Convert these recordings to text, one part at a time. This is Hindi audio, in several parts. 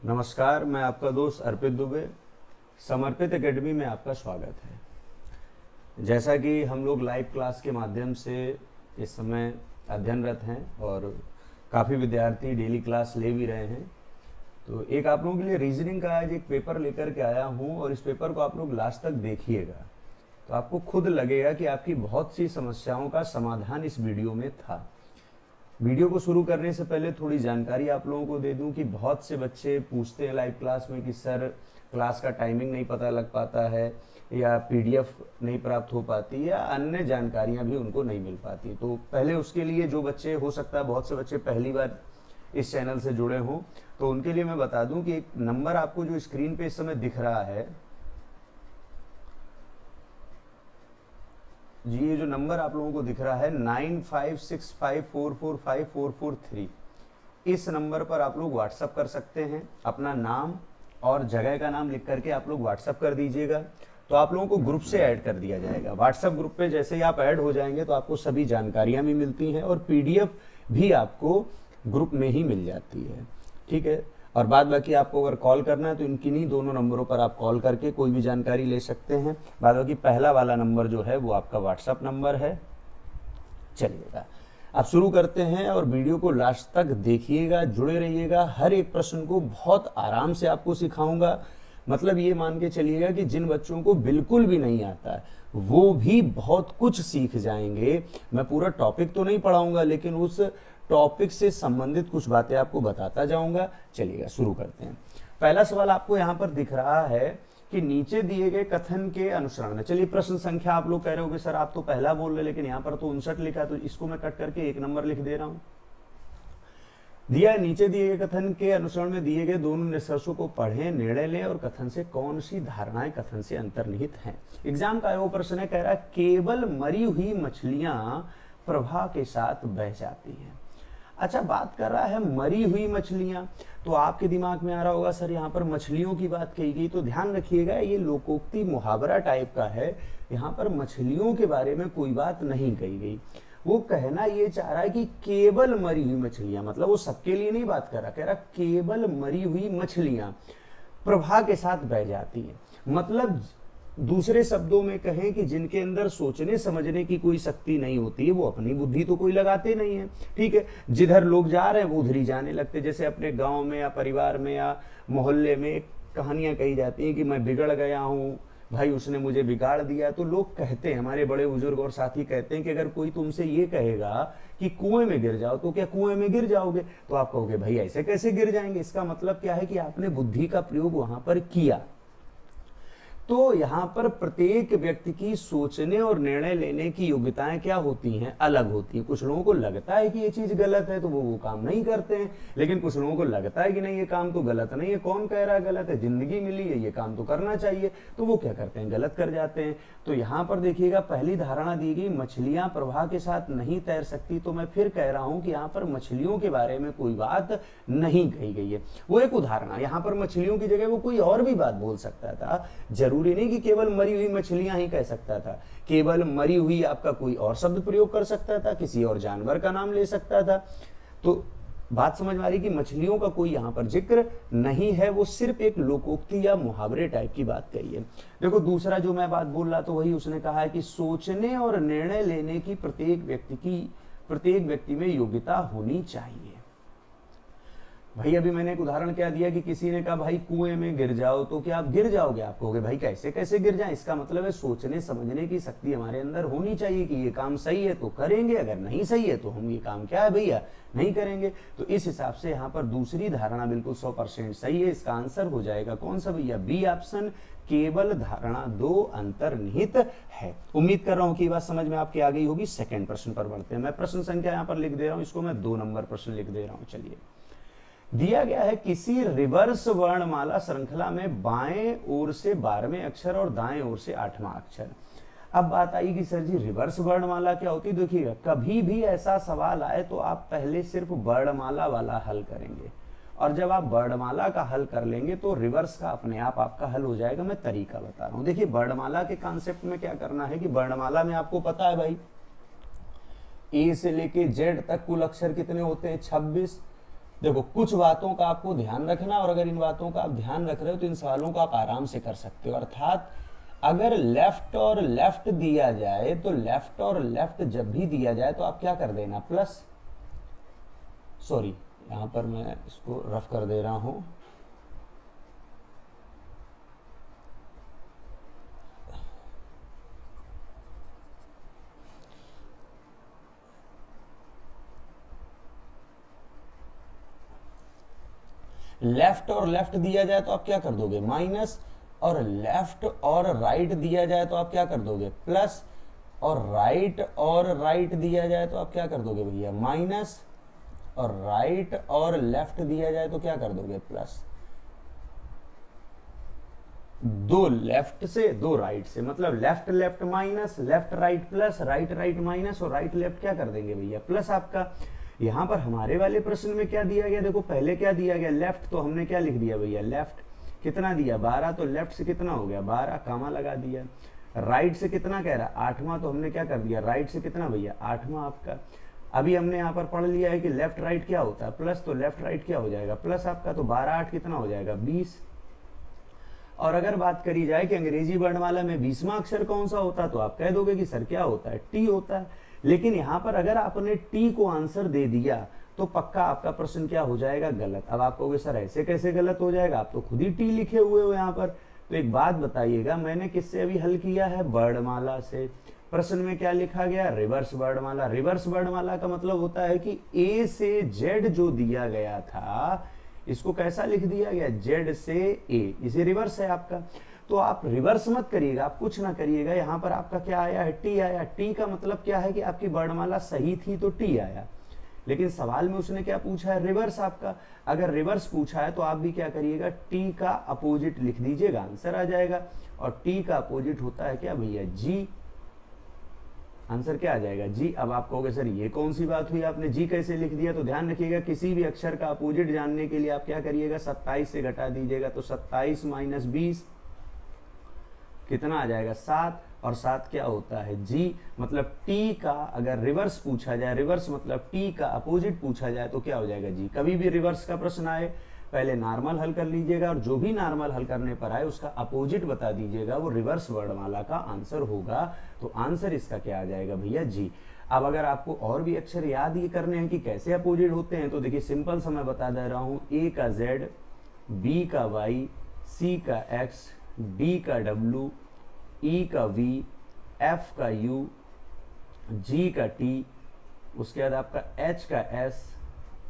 नमस्कार, मैं आपका दोस्त अर्पित दुबे। समर्पित एकेडमी में आपका स्वागत है। जैसा कि हम लोग लाइव क्लास के माध्यम से इस समय अध्ययनरत हैं और काफ़ी विद्यार्थी डेली क्लास ले भी रहे हैं, तो एक आप लोगों के लिए रीजनिंग का आज एक पेपर लेकर के आया हूं और इस पेपर को आप लोग लास्ट तक देखिएगा तो आपको खुद लगेगा कि आपकी बहुत सी समस्याओं का समाधान इस वीडियो में था। वीडियो को शुरू करने से पहले थोड़ी जानकारी आप लोगों को दे दूं कि बहुत से बच्चे पूछते हैं लाइव क्लास में कि सर क्लास का टाइमिंग नहीं पता लग पाता है या पीडीएफ नहीं प्राप्त हो पाती या अन्य जानकारियां भी उनको नहीं मिल पाती। तो पहले उसके लिए जो बच्चे, हो सकता है बहुत से बच्चे पहली बार इस चैनल से जुड़े हों, तो उनके लिए मैं बता दूं कि एक नंबर आपको जो स्क्रीन पे इस समय दिख रहा है जी, ये जो नंबर आप लोगों को दिख रहा है 9565445443, इस नंबर पर आप लोग व्हाट्सअप कर सकते हैं। अपना नाम और जगह का नाम लिख करके आप लोग व्हाट्सअप कर दीजिएगा तो आप लोगों को ग्रुप से ऐड कर दिया जाएगा। व्हाट्सअप ग्रुप पे जैसे ही आप ऐड हो जाएंगे तो आपको सभी जानकारियां भी मिलती हैं और पीडीएफ भी आपको ग्रुप में ही मिल जाती है, ठीक है। और बाद बाकी आपको अगर कॉल करना है तो इनकिन्हीं दोनों नंबरों पर आप कॉल करके कोई भी जानकारी ले सकते हैं। बाद बाकी पहला वाला नंबर जो है वो आपका व्हाट्सअप नंबर है। चलिएगा, अब शुरू करते हैं और वीडियो को लास्ट तक देखिएगा, जुड़े रहिएगा। हर एक प्रश्न को बहुत आराम से आपको सिखाऊंगा। मतलब ये मान के चलिएगा कि जिन बच्चों को बिल्कुल भी नहीं आता है वो भी बहुत कुछ सीख जाएंगे। मैं पूरा टॉपिक तो नहीं पढ़ाऊंगा लेकिन उस टॉपिक से संबंधित कुछ बातें आपको बताता जाऊंगा। चलिएगा, शुरू करते हैं। पहला सवाल आपको यहां पर दिख रहा है कि नीचे दिए गए कथन के अनुसरण में, चलिए प्रश्न संख्या आप लोग कह रहे होगे सर आप तो पहला बोल रहे लेकिन यहां पर तो 59 लिखा, तो इसको मैं कट करके 1 नंबर लिख दे रहा हूं। दिया नीचे दिए गए कथन के अनुसरण में दिए गए दोनों निष्कर्षों को पढ़ें, निर्णय लें और कथन से कौन सी धारणाएं कथन से अंतर्निहित हैं। एग्जाम का वो प्रश्न है, कह रहा है केवल मरी हुई मछलियां प्रवाह के साथ बह जाती हैं। अच्छा, बात कर रहा है मरी हुई मछलियां, तो आपके दिमाग में आ रहा होगा सर यहाँ पर मछलियों की बात कही गई। तो ध्यान रखिएगा, ये लोकोक्ति मुहावरा टाइप का है। यहाँ पर मछलियों के बारे में कोई बात नहीं कही गई। वो कहना ये चाह रहा है कि केवल मरी हुई मछलियां, मतलब वो सबके लिए नहीं बात कर रहा, कह रहा केवल मरी हुई मछलियां प्रवाह के साथ बह जाती है। मतलब दूसरे शब्दों में कहें कि जिनके अंदर सोचने समझने की कोई शक्ति नहीं होती है, वो अपनी बुद्धि तो कोई लगाते नहीं है, ठीक है। जिधर लोग जा रहे हैं वो उधर ही जाने लगते। जैसे अपने गांव में या परिवार में या मोहल्ले में कहानियां कही जाती हैं कि मैं बिगड़ गया हूँ, भाई उसने मुझे बिगाड़ दिया। तो लोग कहते हैं, हमारे बड़े बुजुर्ग और साथी कहते हैं कि अगर कोई तुमसे ये कहेगा कि कुएं में गिर जाओ तो क्या कुएं में गिर जाओगे? तो आप कहोगे भाई ऐसे कैसे गिर जाएंगे। इसका मतलब क्या है कि आपने बुद्धि का प्रयोग वहां पर किया। तो यहाँ पर प्रत्येक व्यक्ति की सोचने और निर्णय लेने की योग्यताएं क्या होती हैं, अलग होती हैं। कुछ लोगों को लगता है कि ये चीज गलत है तो वो काम नहीं करते हैं, लेकिन कुछ लोगों को लगता है कि नहीं ये काम तो गलत नहीं है, कौन कह रहा है गलत है, जिंदगी मिली है ये काम तो करना चाहिए, तो वो क्या करते हैं, गलत कर जाते हैं। तो यहाँ पर देखिएगा, पहली धारणा दी गई मछलियां प्रवाह के साथ नहीं तैर सकती। तो मैं फिर कह रहा हूं कि यहाँ पर मछलियों के बारे में कोई बात नहीं कही गई है। वो एक उदाहरण, यहाँ पर मछलियों की जगह वो कोई और भी बात बोल सकता था। जरूरी नहीं कि केवल मरी हुई मछलियां ही कह सकता था। केवल मरी हुई आपका कोई और शब्द प्रयोग कर सकता था, किसी और जानवर का नाम ले सकता था। तो बात समझ में आ रही कि मछलियों का कोई यहां पर जिक्र नहीं है, वो सिर्फ एक लोकोक्ति या मुहावरे टाइप की बात कही है। देखो, दूसरा जो मैं बात बोल रहा तो वही उसने कहा है कि सोचने और निर्णय लेने की प्रत्येक व्यक्ति में योग्यता होनी चाहिए। भाई अभी मैंने एक उदाहरण क्या दिया कि किसी ने कहा भाई कुएं में गिर जाओ, तो क्या आप गिर जाओगे? आप कहोगे भाई कैसे कैसे गिर जाए। इसका मतलब है सोचने समझने की शक्ति हमारे अंदर होनी चाहिए कि ये काम सही है तो करेंगे, अगर नहीं सही है तो हम ये काम क्या है भैया नहीं करेंगे। तो इस हिसाब से यहाँ पर दूसरी धारणा बिल्कुल 100% सही है। इसका आंसर हो जाएगा कौन सा भैया? बी ऑप्शन, केवल धारणा 2 अंतर्निहित है। उम्मीद कर रहा हूं कि ये बात समझ में आपकी आ गई होगी। सेकंड प्रश्न पर बढ़ते हैं। मैं प्रश्न संख्या यहाँ पर लिख दे रहा हूं, इसको मैं 2 नंबर प्रश्न लिख दे रहा हूं। चलिए, दिया गया है किसी रिवर्स वर्णमाला श्रृंखला में बाएं ओर से 12वें अक्षर और दाएं ओर से 8वां अक्षर। अब बात आई कि सर जी रिवर्स वर्णमाला क्या होती है। देखिएगा, कभी भी ऐसा सवाल आए तो आप पहले सिर्फ वर्णमाला वाला हल करेंगे और जब आप वर्णमाला का हल कर लेंगे तो रिवर्स का अपने आप आपका हल हो जाएगा। मैं तरीका बता रहा हूं। देखिए, वर्णमाला के कॉन्सेप्ट में क्या करना है कि वर्णमाला में आपको पता है भाई ए से लेके जेड तक कुल अक्षर कितने होते हैं? 26। देखो कुछ बातों का आपको ध्यान रखना, और अगर इन बातों का आप ध्यान रख रहे हो तो इन सवालों को आप आराम से कर सकते हो। अर्थात अगर लेफ्ट और लेफ्ट दिया जाए तो लेफ्ट और लेफ्ट जब भी दिया जाए तो आप क्या कर देना, प्लस, सॉरी यहां पर मैं इसको रफ कर दे रहा हूं, लेफ्ट और लेफ्ट दिया जाए तो आप क्या कर दोगे, माइनस, और लेफ्ट और राइट दिया जाए तो आप क्या कर दोगे, प्लस, और राइट दिया जाए तो आप क्या कर दोगे भैया, माइनस, और राइट और लेफ्ट दिया जाए तो क्या कर दोगे, प्लस। दो लेफ्ट से दो राइट से, मतलब left left minus, left right plus, right right minus, और राइट लेफ्ट क्या कर देंगे भैया, प्लस आपका। यहां पर हमारे वाले प्रश्न में क्या दिया गया, देखो पहले क्या दिया गया, लेफ्ट, तो हमने क्या लिख दिया भैया, लेफ्ट कितना दिया 12, तो लेफ्ट से कितना हो गया 12, कामा लगा दिया। राइट से कितना कह रहा 8वां, तो हमने क्या कर दिया, राइट से कितना भैया 8वां आपका। अभी हमने यहाँ पर पढ़ लिया है कि लेफ्ट राइट क्या होता है, प्लस, तो लेफ्ट राइट क्या हो जाएगा, प्लस आपका, तो 12 8 कितना हो जाएगा 20। और अगर बात करी जाए कि अंग्रेजी वर्णमाला में 20वां अक्षर कौन सा होता है, तो आप कह दोगे कि सर क्या होता है, टी होता है। लेकिन यहां पर अगर आपने टी को आंसर दे दिया तो पक्का आपका प्रश्न क्या हो जाएगा, गलत। अब आप कहोगे सर ऐसे कैसे गलत हो जाएगा, आप तो खुद ही टी लिखे हुए हो यहाँ पर। तो एक बात बताइएगा, मैंने किससे अभी हल किया है, वर्णमाला से। प्रश्न में क्या लिखा गया, रिवर्स वर्णमाला। रिवर्स वर्णमाला का मतलब होता है कि ए से जेड जो दिया गया था, इसको कैसा लिख दिया गया, जेड से ए, इसे रिवर्स है आपका। तो आप रिवर्स मत करिएगा, आप कुछ ना करिएगा, यहां पर आपका क्या आया है, टी आया। टी का मतलब क्या है कि आपकी वर्णमाला सही थी तो टी आया, लेकिन सवाल में उसने क्या पूछा है, रिवर्स आपका। अगर रिवर्स पूछा है तो आप भी क्या करिएगा, टी का अपोजिट लिख दीजिएगा, आंसर आ जाएगा। और टी का अपोजिट होता है क्या भैया, जी। आंसर क्या आ जाएगा, जी। अब आप कहोगे सर ये कौन सी बात हुई, आपने जी कैसे लिख दिया। तो ध्यान रखिएगा, किसी भी अक्षर का अपोजिट जानने के लिए आप क्या करिएगा, 27 से घटा दीजिएगा, तो 27 माइनस 20 कितना आ जाएगा, 7। और 7 क्या होता है, जी। मतलब टी का अगर रिवर्स पूछा जाए, रिवर्स मतलब टी का अपोजिट पूछा जाए तो क्या हो जाएगा, जी। कभी भी रिवर्स का प्रश्न आए पहले नॉर्मल हल कर लीजिएगा, और जो भी नॉर्मल हल करने पर आए उसका अपोजिट बता दीजिएगा, वो रिवर्स वर्णमाला का आंसर होगा। तो आंसर इसका क्या आ जाएगा भैया, जी। अब अगर आपको और भी अक्षर याद ये करने हैं कि कैसे अपोजिट होते हैं, तो देखिए सिंपल सा मैं बता दे रहा हूं, ए का जेड, बी का वाई, सी का एक्स, डी का डब्ल्यू, ई का वी, एफ का यू, जी का टी, उसके बाद आपका एच का एस,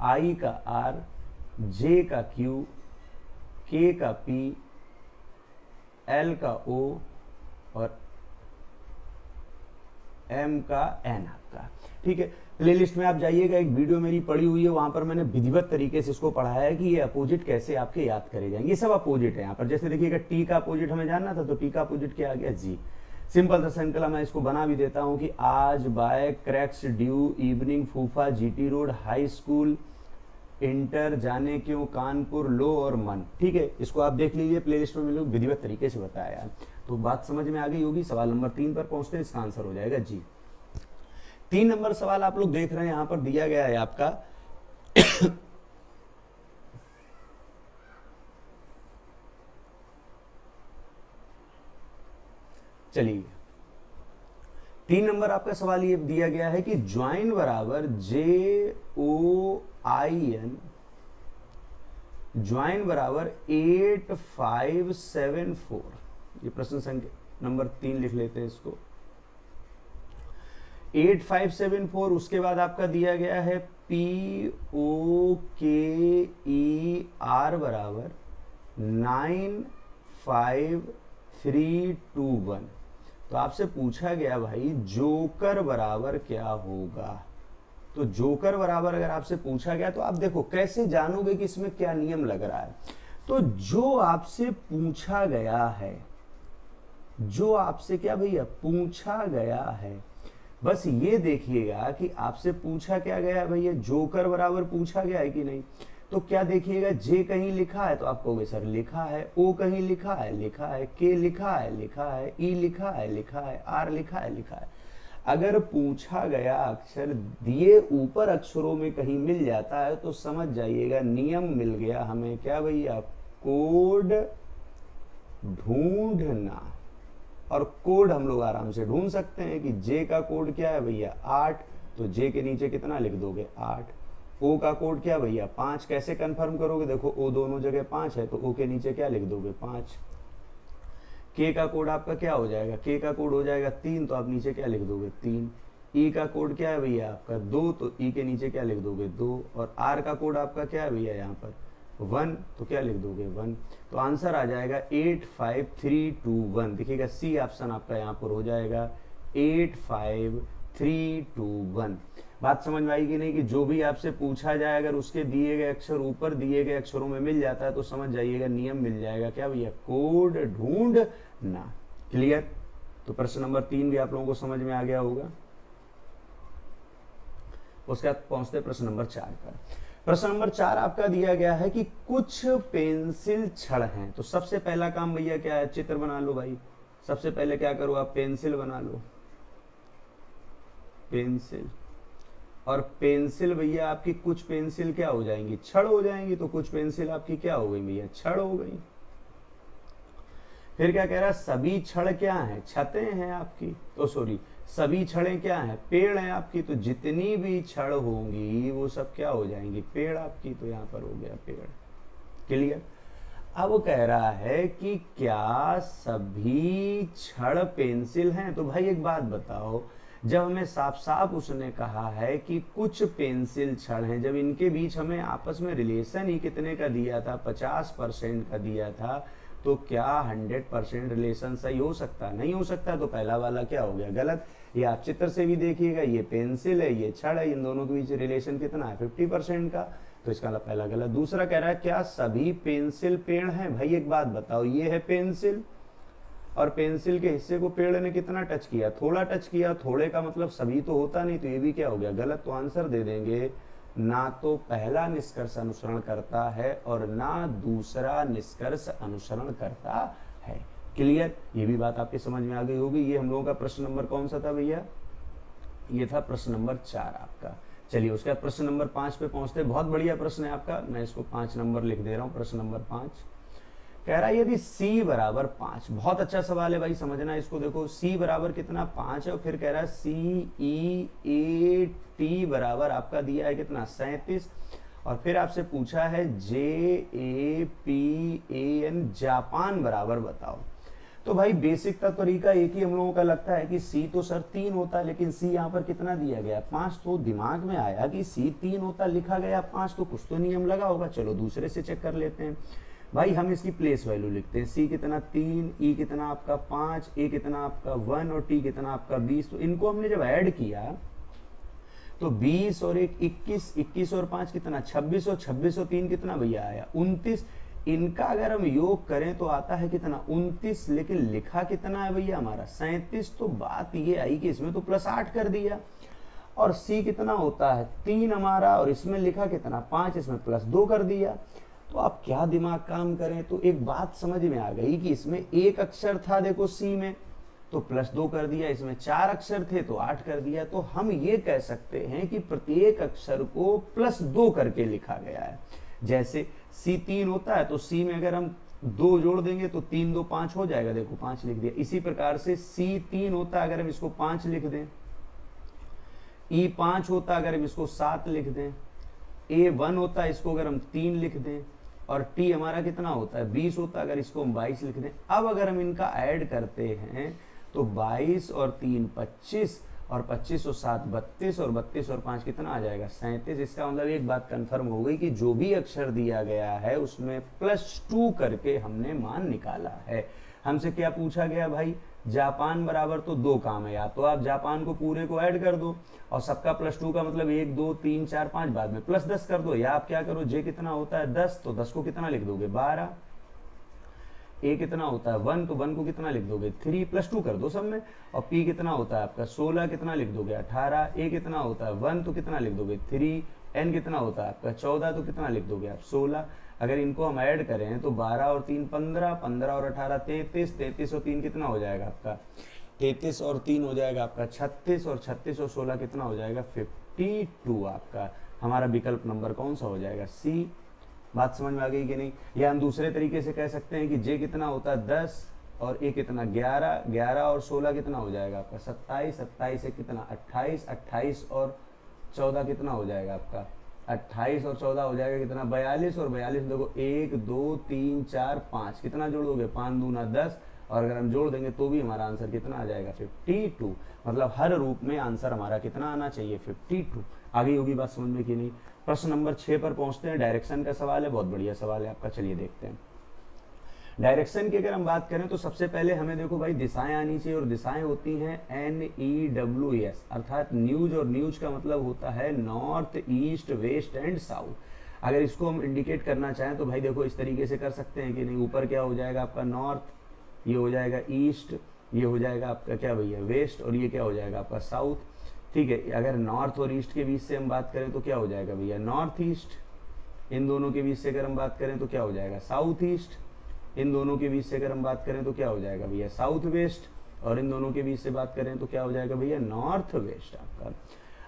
आई का आर, जे का क्यू, के का पी, एल का ओ, और एम का एन आपका। ठीक है, प्लेलिस्ट में आप जाइएगा, एक वीडियो मेरी पड़ी हुई है, वहां पर मैंने विधिवत तरीके से इसको पढ़ाया है कि ये अपोजिट कैसे आपके याद करे जाएंगे। ये सब अपोजिट है यहाँ पर। जैसे देखिएगा टी का अपोजिट हमें जानना था, तो टी का अपोजिट क्या आ गया, जी। सिंपल सा श्रृंखला मैं इसको बना भी देता हूं कि आज, बाय, क्रैक्स, ड्यू, इवनिंग, फूफा, GT road, high school, inter, जाने क्यों, कानपुर, लो और मन। ठीक है, इसको आप देख लीजिए, प्लेलिस्ट में मैंने विधिवत तरीके से बताया। तो बात समझ में आ गई होगी। सवाल नंबर 3 पर पहुंचते हैं, इसका आंसर हो जाएगा जी। 3 नंबर सवाल आप लोग देख रहे हैं, यहां पर दिया गया है आपका चलिए 3 नंबर आपका सवाल ये दिया गया है कि ज्वाइन बराबर JOIN, ज्वाइन बराबर 8574। ये प्रश्न संख्या नंबर 3 लिख लेते हैं इसको, 8574। उसके बाद आपका दिया गया है POKER बराबर 95321। तो आपसे पूछा गया भाई जोकर बराबर क्या होगा। तो जोकर बराबर अगर आपसे पूछा गया तो आप देखो कैसे जानोगे कि इसमें क्या नियम लग रहा है। तो जो आपसे पूछा गया है, जो आपसे क्या भैया पूछा गया है, बस ये देखिएगा कि आपसे पूछा क्या गया भैया, जोकर बराबर पूछा गया है कि नहीं। तो क्या देखिएगा, जे कहीं लिखा है तो आप कहोगे सर लिखा है, ओ कहीं लिखा है, लिखा है, के लिखा है, लिखा है, ई लिखा है, लिखा है, आर लिखा है, लिखा है। अगर पूछा गया अक्षर दिए ऊपर अक्षरों में कहीं मिल जाता है तो समझ जाइएगा नियम मिल गया हमें, क्या भैया, कोड ढूंढना। और कोड हम लोग आराम से ढूंढ सकते हैं कि जे का कोड क्या है भैया 8, तो जे के नीचे कितना लिख दोगे 8। ओ का कोड क्या भैया 5, कैसे कंफर्म करोगे, देखो ओ दोनों जगह 5 है तो ओ के नीचे क्या लिख दोगे 5। के का कोड आपका क्या हो जाएगा, के का कोड हो जाएगा 3, तो आप नीचे क्या लिख दोगे 3। ई का कोड क्या है भैया आपका 2, तो ई के नीचे क्या लिख दोगे 2। और आर का कोड आपका क्या है भैया यहाँ पर 1, तो क्या लिख दोगे 1। तो आंसर आ जाएगा 85321। देखिएगा सी ऑप्शन आपका यहाँ पर हो जाएगा 85321। बात समझ में आई कि नहीं, कि जो भी आपसे पूछा जाए अगर उसके दिए गए अक्षर ऊपर दिए गए अक्षरों में मिल जाता है तो समझ जाइएगा नियम मिल जाएगा, क्या भैया, कोड ढूंढना। क्लियर। तो प्रश्न नंबर 3 भी आप लोगों को समझ में आ गया होगा। उसके बाद पहुंचते प्रश्न नंबर 4 पर। प्रश्न नंबर 4 आपका दिया गया है कि कुछ पेंसिल छड़ हैं। तो सबसे पहला काम भैया क्या है, चित्र बना लो भाई। सबसे पहले क्या करो आप, पेंसिल बना लो, पेंसिल। और पेंसिल भैया आपकी कुछ पेंसिल क्या हो जाएंगी, छड़ हो जाएंगी। तो कुछ पेंसिल आपकी क्या हो गई भैया, छड़ हो गई। फिर क्या कह रहा है, सभी छड़ क्या हैं, छतें हैं आपकी। तो सॉरी, सभी छड़ें क्या हैं, पेड़ हैं आपकी। तो जितनी भी छड़ होंगी वो सब क्या हो जाएंगी, पेड़ आपकी। तो यहाँ पर हो गया पेड़। क्लियर। अब वो कह रहा है कि क्या सभी छड़ पेंसिल हैं। तो भाई एक बात बताओ, जब हमें साफ साफ उसने कहा है कि कुछ पेंसिल छड़ हैं, जब इनके बीच हमें आपस में रिलेशन ही कितने का दिया था, 50% का दिया था, तो क्या 100% रिलेशन सही हो सकता, नहीं हो सकता। तो पहला वाला क्या हो गया, गलत। ये आप चित्र से भी देखिएगा, ये पेंसिल है, ये छड़ है, इन दोनों के बीच रिलेशन कितना है, 50% का। तो इसका पहला गलत। दूसरा कह रहा है क्या सभी पेंसिल पेड़ हैं। भाई एक बात बताओ, ये है पेंसिल और पेंसिल के हिस्से को पेड़ ने कितना टच किया, थोड़ा टच किया। थोड़े का मतलब सभी तो होता नहीं, तो ये भी क्या हो गया, गलत। तो आंसर दे देंगे ना तो पहला निष्कर्ष अनुसरण करता है और ना दूसरा निष्कर्ष अनुसरण करता है। क्लियर। ये भी बात आपके समझ में आ गई होगी। ये हम लोगों का प्रश्न नंबर कौन सा था भैया, ये था प्रश्न नंबर 4 आपका। चलिए उसके बाद प्रश्न नंबर 5 पे पहुंचते। बहुत बढ़िया प्रश्न है आपका, मैं इसको 5 नंबर लिख दे रहा हूं। प्रश्न नंबर 5 कह रहा है यदि c बराबर 5, बहुत अच्छा सवाल है भाई, समझना इसको। देखो c बराबर कितना 5 है, और फिर कह रहा है CEAT बराबर आपका दिया है कितना 37, और फिर आपसे पूछा है JAPAN जापान बराबर बताओ। तो भाई बेसिक का तरीका एक ही हम लोगों का लगता है कि c तो सर 3 होता है, लेकिन c यहाँ पर कितना दिया गया 5। तो दिमाग में आया कि c 3 होता, लिखा गया 5, तो कुछ तो नियम लगा होगा। चलो दूसरे से चेक कर लेते हैं भाई। हम इसकी प्लेस वैल्यू लिखते हैं, c कितना 3, e कितना आपका 5, a कितना आपका 1 और t कितना आपका 20। तो इनको हमने जब ऐड किया तो 20 और 1 21, 21 और 5 कितना 26, और 26 और 3 कितना भैया आया 29। इनका अगर हम योग करें तो आता है कितना 29, लेकिन लिखा कितना है भैया हमारा 37। तो बात ये आई कि इसमें तो +8 कर दिया। और c कितना होता है 3 हमारा, और इसमें लिखा कितना 5, इसमें +2 कर दिया। तो आप क्या दिमाग काम करें, तो एक बात समझ में आ गई कि इसमें एक अक्षर था देखो c में, तो +2 कर दिया। इसमें 4 अक्षर थे तो 8 कर दिया। तो हम ये कह सकते हैं कि प्रत्येक अक्षर को +2 करके लिखा गया है। जैसे c 3 होता है तो c में अगर हम 2 जोड़ देंगे तो 3 2 5 हो जाएगा, देखो 5 लिख दिया। इसी प्रकार से c 3 होता है अगर हम इसको 5 लिख दें, e 5 होता अगर हम इसको 7 लिख दें, a 1 होता है इसको अगर हम 3 लिख दें, और t हमारा कितना होता है 20 होता है अगर इसको हम 22 लिख दें। अब अगर हम इनका ऐड करते हैं तो 22 और 3 25, और 25 और 7 32, और 32 और 5 कितना आ जाएगा 37। इसका मतलब एक बात कंफर्म हो गई कि जो भी अक्षर दिया गया है उसमें +2 करके हमने मान निकाला है। हमसे क्या पूछा गया भाई, जापान बराबर तो 2 काम है, या तो आप जापान को पूरे को ऐड कर दो और सबका +2 का मतलब 1 2 3 4 5 बाद में +10 कर दो, या आप क्या करो जे कितना होता है 10, तो 10 को कितना लिख दोगे 12, ए कितना होता है 1, तो 1 को कितना लिख दोगे 3, +2 कर दो सब में। और पी कितना होता है आपका 16, कितना लिख दोगे 18, ए कितना होता है 1, तो कितना लिख दोगे 3, एन कितना होता है आपका 14, तो कितना लिख दोगे आप 16। अगर इनको हम ऐड करें तो 12 और 3 15, 15 और 18 33, 33 और 3 कितना हो जाएगा आपका 33 और 3 हो जाएगा आपका 36, और 36 और 16 कितना हो जाएगा 52 आपका। हमारा विकल्प नंबर कौन सा हो जाएगा, सी। बात समझ में आ गई कि नहीं? या हम दूसरे तरीके से कह सकते हैं कि जे कितना होता है 10 और ए कितना 11, 11 और 16 कितना हो जाएगा आपका 27, 27 से कितना 28, 28 और 14 कितना हो जाएगा आपका 28 और 14 हो जाएगा कितना 42, और 42 देखो 1 2 3 4 5 कितना जोड़ोगे 5 दूना 10, और अगर हम जोड़ देंगे तो भी हमारा आंसर कितना आ जाएगा 52। मतलब हर रूप में आंसर हमारा कितना आना चाहिए 52। आगे होगी बात समझ में कि नहीं? प्रश्न नंबर 6 पर पहुंचते हैं। डायरेक्शन का सवाल है, बहुत बढ़िया सवाल है आपका, चलिए देखते हैं। डायरेक्शन की अगर हम बात करें तो सबसे पहले हमें देखो भाई दिशाएं आनी चाहिए, और दिशाएं होती हैं NEWS, अर्थात न्यूज, और न्यूज का मतलब होता है north, east, west and south. अगर इसको हम इंडिकेट करना चाहें तो भाई देखो इस तरीके से कर सकते हैं कि नहीं, ऊपर क्या हो जाएगा आपका नॉर्थ, ये हो जाएगा ईस्ट, ये हो जाएगा आपका क्या भैया वेस्ट, और ये क्या हो जाएगा आपका साउथ। ठीक है, अगर नॉर्थ और ईस्ट के बीच से हम बात करें तो क्या हो जाएगा भैया नॉर्थ ईस्ट, इन दोनों के बीच से अगर हम बात करें तो क्या हो जाएगा साउथ ईस्ट, इन दोनों के बीच से अगर हम बात करें तो क्या हो जाएगा भैया साउथ वेस्ट, और इन दोनों के बीच से बात करें तो क्या हो जाएगा भैया नॉर्थ वेस्ट आपका।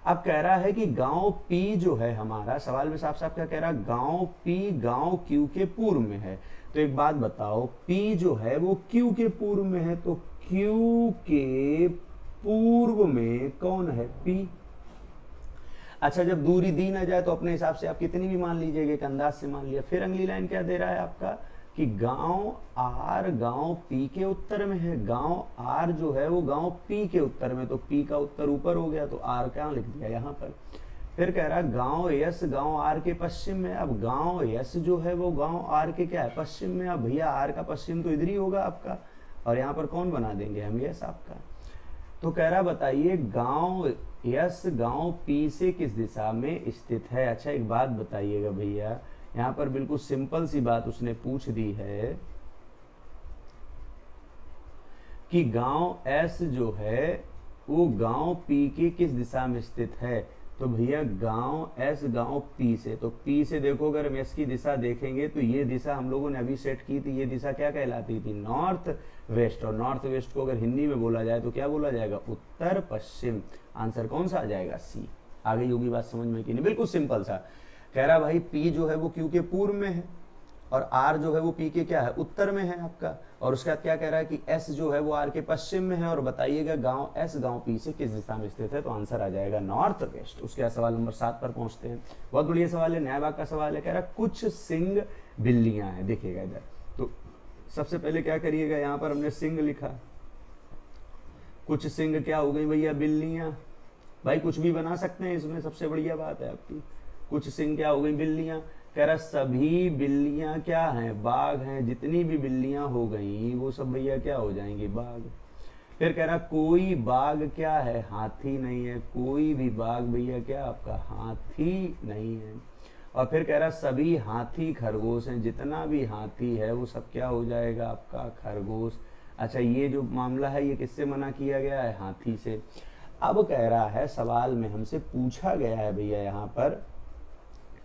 अब कह रहा है कि गांव पी जो है हमारा, सवाल में साफ साफ क्या कह रहा है, गांव पी गांव क्यू के पूर्व में है। तो एक बात बताओ, पी जो है वो क्यू के पूर्व में है, तो क्यू के पूर्व में कौन है पी। अच्छा, जब दूरी दी ना जाए तो अपने हिसाब से आप कितनी भी मान लीजिएगा, एक अंदाज से मान लिया। फिर अगली लाइन क्या दे रहा है आपका कि गांव आर गांव पी के उत्तर में है, गांव आर जो है वो गांव पी के उत्तर में, तो पी का उत्तर ऊपर हो गया तो आर क्या लिख दिया यहाँ पर। फिर कह रहा है गांव यस गांव आर के पश्चिम में। अब गांव यस जो है वो गांव आर के क्या है पश्चिम में। अब भैया आर का पश्चिम तो इधर ही होगा आपका, और यहाँ पर कौन बना देंगे हम यस आपका। तो कह रहा बताइए गांव यस गांव पी से किस दिशा में स्थित है। अच्छा एक बात बताइएगा भैया, यहाँ पर बिल्कुल सिंपल सी बात उसने पूछ दी है कि गांव एस जो है वो गांव पी के किस दिशा में स्थित है। तो भैया गांव एस गांव पी से, तो पी से देखो अगर हम एस की दिशा देखेंगे तो ये दिशा हम लोगों ने अभी सेट की थी, ये दिशा क्या कहलाती थी नॉर्थ वेस्ट, और नॉर्थ वेस्ट को अगर हिंदी में बोला जाए तो क्या बोला जाएगा उत्तर पश्चिम। आंसर कौन सा आ जाएगा सी। आगे होगी बात समझ में कि नहीं? बिल्कुल सिंपल सा कह रहा भाई पी जो है वो क्यू के पूर्व में है, और आर जो है वो पी के क्या है उत्तर में है आपका, और उसके बाद क्या कह रहा है कि एस जो है वो आर के पश्चिम में है, और बताइएगा गांव एस गांव पी से किस दिशा में स्थित है। तो आंसर आ जाएगा नॉर्थ वेस्ट। उसके बाद सवाल नंबर 7 पर पहुंचते हैं। बहुत बढ़िया सवाल है, न्याय भाग का सवाल है। कह रहा कुछ सिंह बिल्लियां हैं, देखिएगा इधर। तो सबसे पहले क्या करिएगा, यहाँ पर हमने सिंह लिखा, कुछ सिंह क्या हो गई भैया बिल्लियां। भाई कुछ भी बना सकते हैं इसमें, सबसे बढ़िया बात है आपकी। कुछ सिंह क्या हो गई बिल्लियां। कह रहा सभी बिल्लियां क्या हैं बाघ हैं, जितनी भी बिल्लियां हो गई वो सब भैया क्या हो जाएंगी बाघ। फिर कह रहा कोई बाघ क्या है हाथी नहीं है, कोई भी बाघ भैया क्या आपका हाथी नहीं है। और फिर कह रहा सभी हाथी खरगोश हैं, जितना भी हाथी है वो सब क्या हो जाएगा आपका खरगोश। अच्छा ये जो मामला है ये किससे मना किया गया है, हाथी से। अब कह रहा है सवाल में हमसे पूछा गया है भैया यहाँ पर,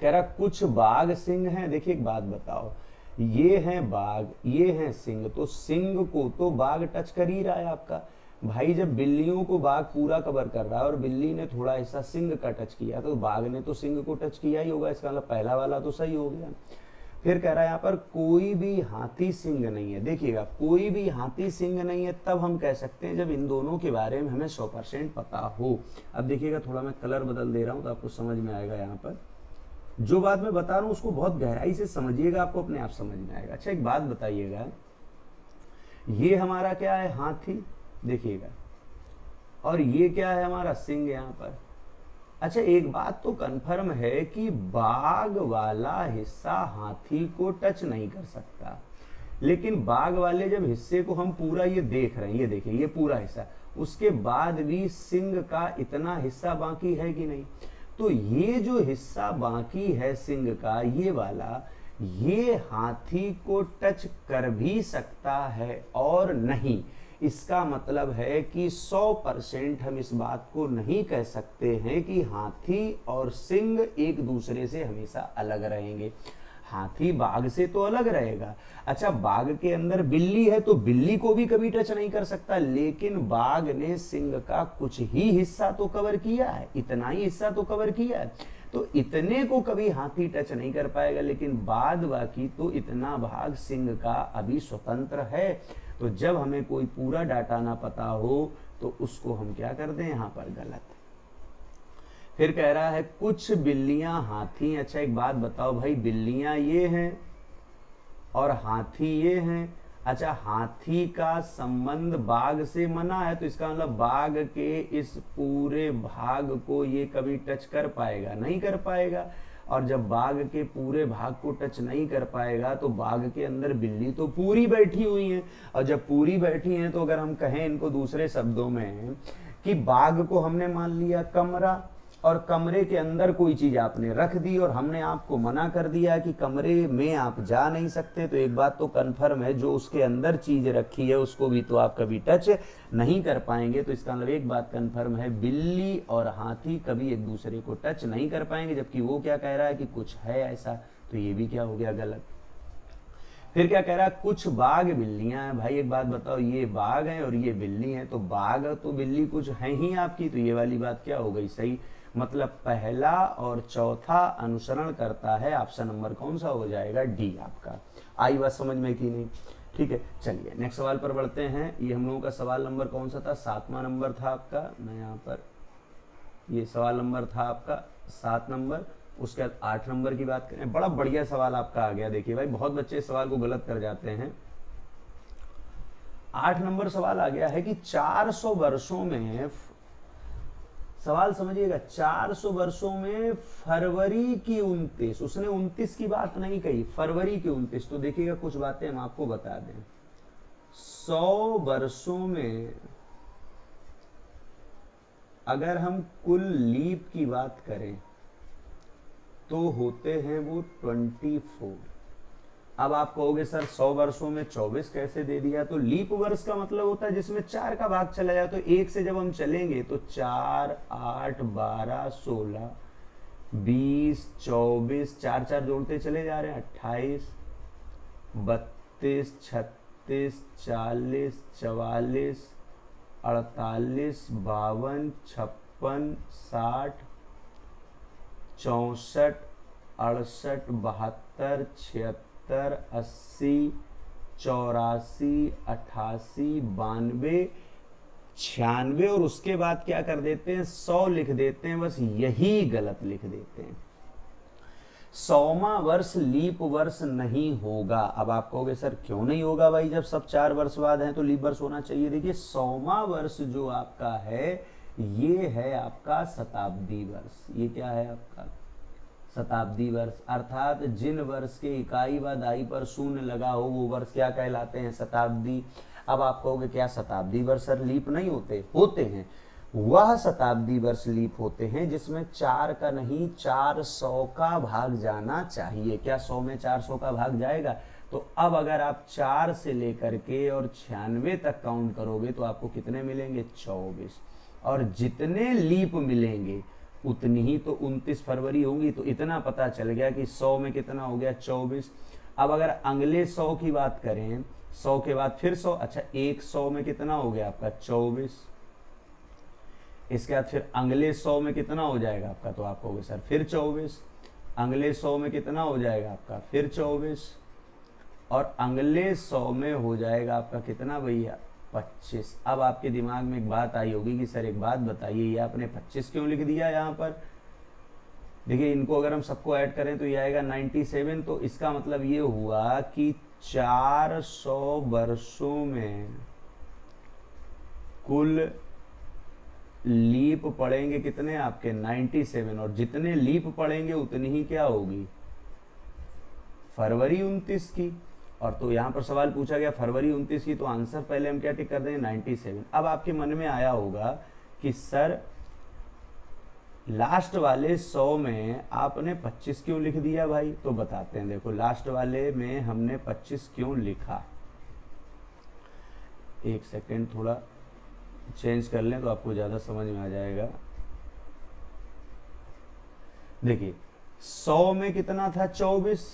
कह रहा कुछ बाघ सिंह हैं। देखिए एक बात बताओ, ये हैं बाघ ये हैं सिंह, तो सिंह को तो बाघ टच कर ही रहा है आपका। भाई जब बिल्लियों को बाघ पूरा कवर कर रहा है और बिल्ली ने थोड़ा हिस्सा सिंह का टच किया, तो बाघ ने तो सिंह को टच किया ही होगा, इसका मतलब पहला वाला तो सही हो गया। फिर कह रहा है यहाँ पर कोई भी हाथी सिंह नहीं है। देखिएगा कोई भी हाथी सिंह नहीं है तब हम कह सकते हैं जब इन दोनों के बारे में हमें 100% पता हो। अब देखिएगा थोड़ा मैं कलर बदल दे रहा हूँ तो आपको समझ में आएगा। यहाँ पर जो बात मैं बता रहा हूँ उसको बहुत गहराई से समझिएगा, आपको अपने आप समझ में आएगा। अच्छा एक बात बताइएगा, ये हमारा क्या है हाथी, देखिएगा, और ये क्या है हमारा सिंह यहाँ पर। अच्छा एक बात तो कंफर्म है कि बाघ वाला हिस्सा हाथी को टच नहीं कर सकता, लेकिन बाघ वाले जब हिस्से को हम पूरा ये देख रहे हैं, ये देखिए ये पूरा हिस्सा, उसके बाद भी सिंह का इतना हिस्सा बाकी है कि नहीं। तो ये जो हिस्सा बाकी है सिंह का ये वाला, ये हाथी को टच कर भी सकता है और नहीं। इसका मतलब है कि 100% हम इस बात को नहीं कह सकते हैं कि हाथी और सिंह एक दूसरे से हमेशा अलग रहेंगे। हाथी बाघ से तो अलग रहेगा। अच्छा, बाघ के अंदर बिल्ली है तो बिल्ली को भी कभी टच नहीं कर सकता, लेकिन बाघ ने सिंह का कुछ ही हिस्सा तो कवर किया है, इतना ही हिस्सा तो कवर किया है, तो इतने को कभी हाथी टच नहीं कर पाएगा, लेकिन बाद बाकी तो इतना भाग सिंह का अभी स्वतंत्र है। तो जब हमें कोई पूरा डाटा ना पता हो तो उसको हम क्या कर दें, यहां पर गलत। फिर कह रहा है कुछ बिल्लियां हाथी, अच्छा एक बात बताओ भाई, बिल्लियां ये हैं और हाथी ये हैं। अच्छा, हाथी का संबंध बाघ से मना है, तो इसका मतलब बाघ के इस पूरे भाग को ये कभी टच कर पाएगा, नहीं कर पाएगा। और जब बाघ के पूरे भाग को टच नहीं कर पाएगा तो बाघ के अंदर बिल्ली तो पूरी बैठी हुई है, और जब पूरी बैठी है तो अगर हम कहें इनको दूसरे शब्दों में कि बाघ को हमने मान लिया कमरा, और कमरे के अंदर कोई चीज आपने रख दी और हमने आपको मना कर दिया कि कमरे में आप जा नहीं सकते, तो एक बात तो कन्फर्म है, जो उसके अंदर चीज रखी है उसको भी तो आप कभी टच नहीं कर पाएंगे। तो इसका मतलब एक बात कन्फर्म है, बिल्ली और हाथी कभी एक दूसरे को टच नहीं कर पाएंगे, जबकि वो क्या कह रहा है कि कुछ है ऐसा, तो ये भी क्या हो गया, गलत। फिर क्या कह रहा है, कुछ बाघ बिल्लियां हैं। भाई एक बात बताओ, ये बाघ है और ये बिल्ली है, तो बाघ तो बिल्ली कुछ है ही आपकी, तो ये वाली बात क्या हो गई, सही। मतलब पहला और चौथा अनुसरण करता है। ऑप्शन नंबर कौन सा हो जाएगा, डी आपका। आई बात समझ में कि नहीं, ठीक है। चलिए नेक्स्ट सवाल पर बढ़ते हैं। ये हम लोगों का सवाल नंबर कौन सा था, 7वां नंबर था आपका। मैं यहाँ पर, ये सवाल नंबर था आपका 7 नंबर। उसके बाद 8 नंबर की बात करें, बड़ा बढ़िया सवाल आपका आ गया। देखिए भाई, बहुत बच्चे इस सवाल को गलत कर जाते हैं। 8 नंबर सवाल आ गया है कि 400 वर्षों में, सवाल समझिएगा, 400 वर्षों में फरवरी की 29, उसने 29 की बात नहीं कही, फरवरी की 29। तो देखिएगा कुछ बातें हम आपको बता दें। 100 वर्षों में अगर हम कुल लीप की बात करें तो होते हैं वो 24। अब आप कहोगे सर 100 वर्षों में 24 कैसे दे दिया, तो लीप वर्ष का मतलब होता है जिसमें 4 का भाग चला जाए। तो 1 से जब हम चलेंगे तो 4, 8, 12, 16, 20, 24, 4 4 जोड़ते चले जा रहे हैं, 28, 32, 36, 40, 44, 48, 52, 56, 60, 64, 68, 72, 76, 80, 84, 88, 92, 96, और उसके बाद क्या कर देते हैं, 100 लिख देते हैं। बस यही गलत लिख देते हैं। 100वां वर्ष लीप वर्ष नहीं होगा। अब आप कहोगे सर क्यों नहीं होगा भाई, जब सब 4 वर्ष बाद हैं तो लीप वर्ष होना चाहिए। देखिए 100वां वर्ष जो आपका है ये है आपका शताब्दी वर्ष। ये क्या है आपका शताब्दी वर्ष, अर्थात जिन वर्ष के इकाई व दाई पर शून्य लगा हो वो वर्ष क्या कहलाते हैं, शताब्दी। अब आप कहोगे क्या शताब्दी वर्ष सर लीप नहीं होते, होते हैं। वह शताब्दी वर्ष लीप होते हैं जिसमें 4 का नहीं 400 का भाग जाना चाहिए। क्या 100 में 400 का भाग जाएगा? तो अब अगर आप 4 से लेकर के और 96 तक काउंट करोगे तो आपको कितने मिलेंगे, 24। और जितने लीप मिलेंगे उतनी ही तो 29 फरवरी होंगी। तो इतना पता चल गया कि 100 में कितना हो गया, 24। अब अगर अगले 100 की बात करें, 100 के बाद फिर 100, अच्छा 100 में कितना हो गया आपका, 24। इसके बाद फिर अगले 100 में कितना हो जाएगा आपका, तो आप कहोगे सर फिर 24। अगले 100 में कितना हो जाएगा आपका, फिर 24। और अगले 100 में हो जाएगा आपका कितना भैया, 25। अब आपके दिमाग में एक बात आई होगी कि सर एक बात बताइए, ये आपने 25 क्यों लिख दिया यहाँ पर। देखिए इनको अगर हम सबको ऐड करें तो ये आएगा 97। तो इसका मतलब ये हुआ कि 400 वर्षों में कुल लीप पड़ेंगे कितने आपके, 97। और जितने लीप पड़ेंगे उतनी ही क्या होगी, फरवरी 29 की। और तो यहां पर सवाल पूछा गया फरवरी 29 की, तो आंसर पहले हम क्या टिक कर देंगे, 97। अब आपके मन में आया होगा कि सर लास्ट वाले 100 में आपने 25 क्यों लिख दिया भाई। तो बताते हैं, देखो लास्ट वाले में हमने 25 क्यों लिखा, एक सेकेंड थोड़ा चेंज कर लें तो आपको ज्यादा समझ में आ जाएगा। देखिए 100 में कितना था, 24।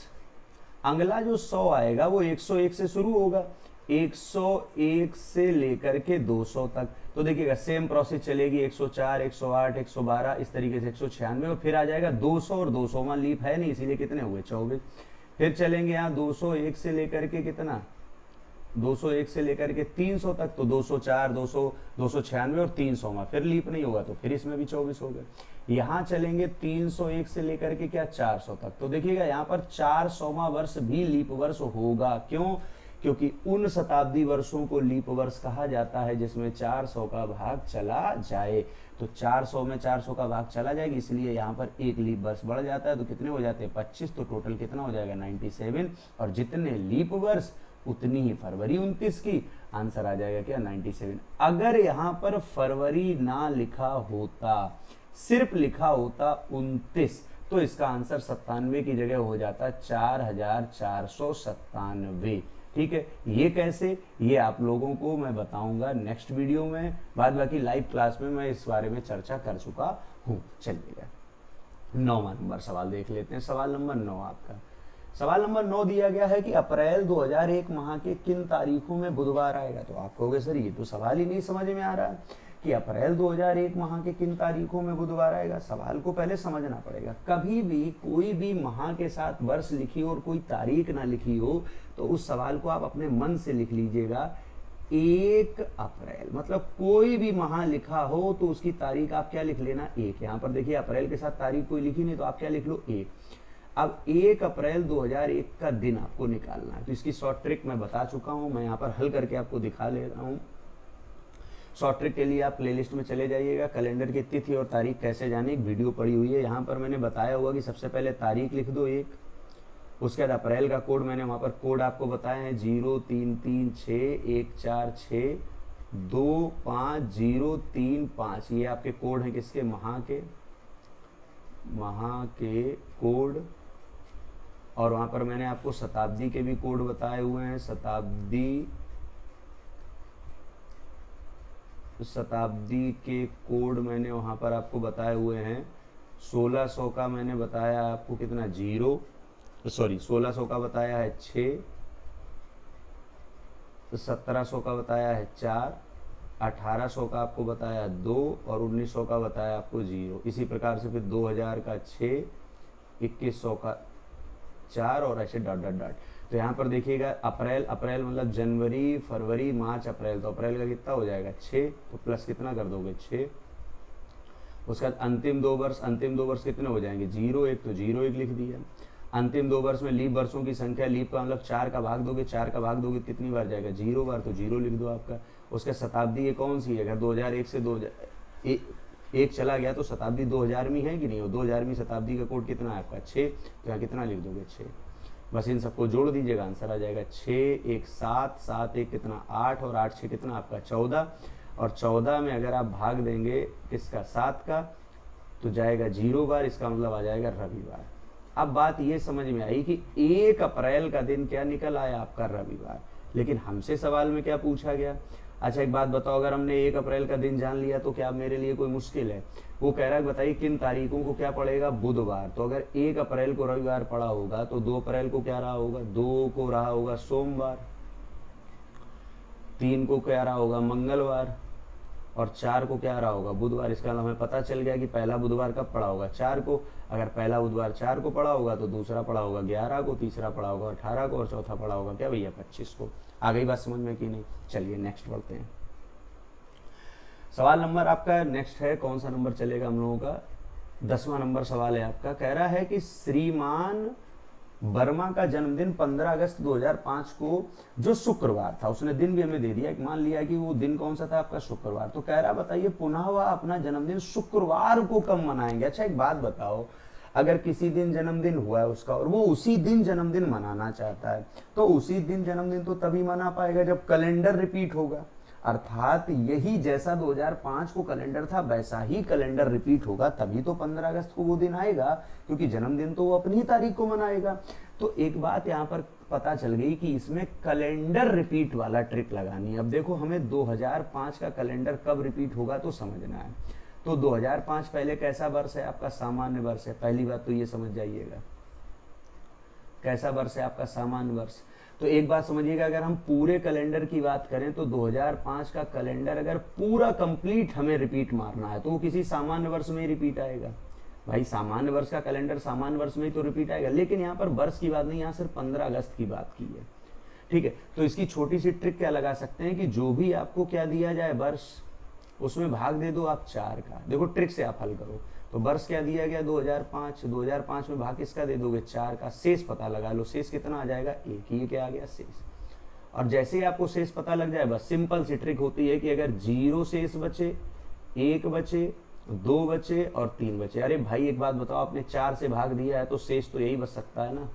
अगला जो 100 आएगा वो 101 से शुरू होगा, 101 से लेकर के 200 तक। तो देखिएगा सेम प्रोसेस चलेगी, 104, 108, 112 इस तरीके से 196 और फिर आ जाएगा 200 और 200 में लीप है नहीं इसीलिए कितने हुए 24। फिर चलेंगे यहाँ 201 से लेकर के कितना 201 से लेकर के 300 तक, तो 204, 200, 296 और 300 में फिर लीप नहीं होगा तो फिर इसमें भी 24 हो गए। यहाँ चलेंगे 301 से लेकर के क्या 400 तक, तो देखिएगा यहाँ पर 400वां वर्ष भी लीप वर्ष होगा। क्यों? क्योंकि उन शताब्दी वर्षों को लीप वर्ष कहा जाता है जिसमें 400 का भाग चला जाए। तो 400 में 400 का भाग चला जाएगा इसलिए यहाँ पर एक लीप वर्ष बढ़ जाता है, तो कितने हो जाते हैं 25, तो टोटल कितना हो जाएगा 97। और जितने लीप वर्ष उतनी ही फरवरी 29 की, आंसर आ जाएगा क्या 97। अगर यहाँ पर फरवरी ना लिखा होता, सिर्फ लिखा होता 29, तो इसका आंसर 97 की जगह हो जाता 4497। ठीक है, ये कैसे, ये आप लोगों को मैं बताऊंगा नेक्स्ट वीडियो में, बाद बाकी लाइव क्लास में मैं इस बारे में चर्चा कर चुका हूँ। चलिएगा 9वां नंबर सवाल देख लेते हैं। सवाल नंबर 9 आपका, सवाल नंबर 9 दिया गया है कि अप्रैल 2001 माह के किन तारीखों में बुधवार आएगा। तो आप कहोगे सर ये तो सवाल ही नहीं समझ में आ रहा कि अप्रैल 2001 माह के किन तारीखों में बुधवार आएगा। सवाल को पहले समझना पड़ेगा। कभी भी कोई भी माह के साथ वर्ष लिखी हो और कोई तारीख ना लिखी हो तो उस सवाल को आप अपने मन से लिख लीजिएगा 1 अप्रैल, मतलब कोई भी माह लिखा हो तो उसकी तारीख आप क्या लिख लेना 1। यहाँ पर देखिए अप्रैल के साथ तारीख कोई लिखी नहीं तो आप क्या लिख लो 1। अब 1 अप्रैल 2001 का दिन आपको निकालना है, तो इसकी शॉर्ट ट्रिक मैं बता चुका हूं, मैं यहाँ पर हल करके आपको दिखा ले रहा हूँ। शॉर्ट ट्रिक के लिए आप प्लेलिस्ट में चले जाइएगा, कैलेंडर की तिथि और तारीख कैसे जाने एक वीडियो पड़ी हुई है। यहाँ पर मैंने बताया हुआ कि सबसे पहले तारीख लिख दो 1, उसके बाद अप्रैल का कोड मैंने वहाँ पर कोड आपको बताया है 033614625035। ये आपके कोड हैं किसके, महा के कोड। और वहाँ पर मैंने आपको शताब्दी के भी कोड बताए हुए हैं, शताब्दी के कोड मैंने वहाँ पर आपको बताए हुए हैं। 1600 का मैंने बताया आपको कितना 1600 का बताया है 6, 1700 का बताया है 4, 1800 का आपको बताया 2 और 1900 का बताया आपको 0। इसी प्रकार से फिर 2000 का 6, 2100 का 4 और ऐसे डॉट डॉट डॉट। तो यहाँ पर देखिएगा अप्रैल मतलब जनवरी फरवरी मार्च अप्रैल, तो अप्रैल का कितना हो जाएगा 6, तो प्लस कितना कर दोगे 6। उसके बाद अंतिम दो वर्ष कितने हो जाएंगे 01, तो 01 लिख दिया। अंतिम 2 वर्ष में लीप वर्षों की संख्या, लीप का मतलब 4 का भाग दोगे, 4 का भाग दोगे कितनी बार जाएगा 0 बार, तो 0 लिख दो आपका। उसके शताब्दी ये कौन सी है, अगर 2001 से 2001 चला गया तो शताब्दी 2000वीं है कि नहीं, और 2000वीं शताब्दी का कोड कितना है आपका 6, तो यहाँ कितना लिख दोगे 6। बस इन सबको जोड़ दीजिएगा, आंसर आ जाएगा 6, 1 7, 7 1 कितना 8 और 8 6 कितना आपका 14। और 14 में अगर आप भाग देंगे किसका 7 का तो जाएगा 0 बार, इसका मतलब आ जाएगा रविवार। अब बात ये समझ में आई कि 1 अप्रैल का दिन क्या निकल आया आपका रविवार, लेकिन हमसे सवाल में क्या पूछा गया। अच्छा एक बात बताओ, अगर हमने 1 अप्रैल का दिन जान लिया तो क्या मेरे लिए कोई मुश्किल है। वो कह रहा है बताइए किन तारीखों को क्या पड़ेगा बुधवार, तो अगर 1 अप्रैल को रविवार पड़ा होगा तो 2 अप्रैल को क्या रहा होगा, 2 को रहा होगा सोमवार, 3 को क्या रहा होगा मंगलवार और 4 को क्या रहा होगा बुधवार। इसका हमें पता चल गया कि पहला बुधवार कब पड़ा होगा 4 को। अगर पहला बुधवार 4 को पड़ा होगा तो दूसरा पड़ा होगा 11 को, तीसरा पड़ा होगा 18 को और चौथा पड़ा होगा क्या भैया 25 को। आ गई बात समझ में कि नहीं। चलिए नेक्स्ट बढ़ते हैं। सवाल नंबर आपका नेक्स्ट है, कौन सा नंबर चलेगा हम लोगों का, 10वां नंबर सवाल है आपका। कह रहा है कि श्रीमान वर्मा का जन्मदिन 15 अगस्त 2005 को जो शुक्रवार था, उसने दिन भी हमें दे दिया, मान लिया कि वो दिन कौन सा था आपका शुक्रवार। तो कह रहा बताइए पुनः वह अपना जन्मदिन शुक्रवार को कब मनाएंगे। अच्छा एक बात बताओ, अगर किसी दिन जन्मदिन हुआ है उसका और वो उसी दिन जन्मदिन मनाना चाहता है तो उसी दिन जन्मदिन तो तभी मना पाएगा जब कैलेंडर रिपीट होगा, अर्थात यही जैसा 2005 को कैलेंडर था वैसा ही कैलेंडर रिपीट होगा, तभी तो 15 अगस्त को वो दिन आएगा, क्योंकि जन्मदिन तो वो अपनी ही तारीख को मनाएगा। तो एक बात यहाँ पर पता चल गई कि इसमें कैलेंडर रिपीट वाला ट्रिक लगानी है। अब देखो हमें 2005 का कैलेंडर कब रिपीट होगा तो समझना है। तो 2005 पहले कैसा वर्ष है आपका, सामान्य वर्ष है, पहली बात तो ये समझ जाइएगा। कैसा वर्ष है आपका? सामान्य वर्ष। तो एक बात समझिएगा, अगर हम पूरे कैलेंडर की बात करें तो 2005 का कैलेंडर अगर पूरा कंप्लीट हमें रिपीट मारना है तो वो किसी सामान्य वर्ष में ही रिपीट आएगा। भाई सामान्य वर्ष का कैलेंडर सामान्य वर्ष में ही तो रिपीट आएगा, लेकिन यहाँ पर वर्ष की बात नहीं, यहाँ सिर्फ 15 अगस्त की बात की है। ठीक है, तो इसकी छोटी सी ट्रिक क्या लगा सकते हैं कि जो भी आपको क्या दिया जाए वर्ष, उसमें भाग दे दो आप 4 का। देखो ट्रिक से आप हल करो। तो वर्ष क्या दिया गया? 2005। 2005 में भाग किसका दे दोगे? 4 का। शेष पता लगा लो, शेष कितना आ जाएगा? 1। ये क्या आ गया? शेष। और जैसे ही आपको शेष पता लग जाए, बस सिंपल सी ट्रिक होती है कि अगर 0 शेष बचे, 1 बचे, 2 बचे और 3 बचे। अरे भाई एक बात बताओ, आपने 4 से भाग दिया है तो शेष तो यही बच सकता है ना।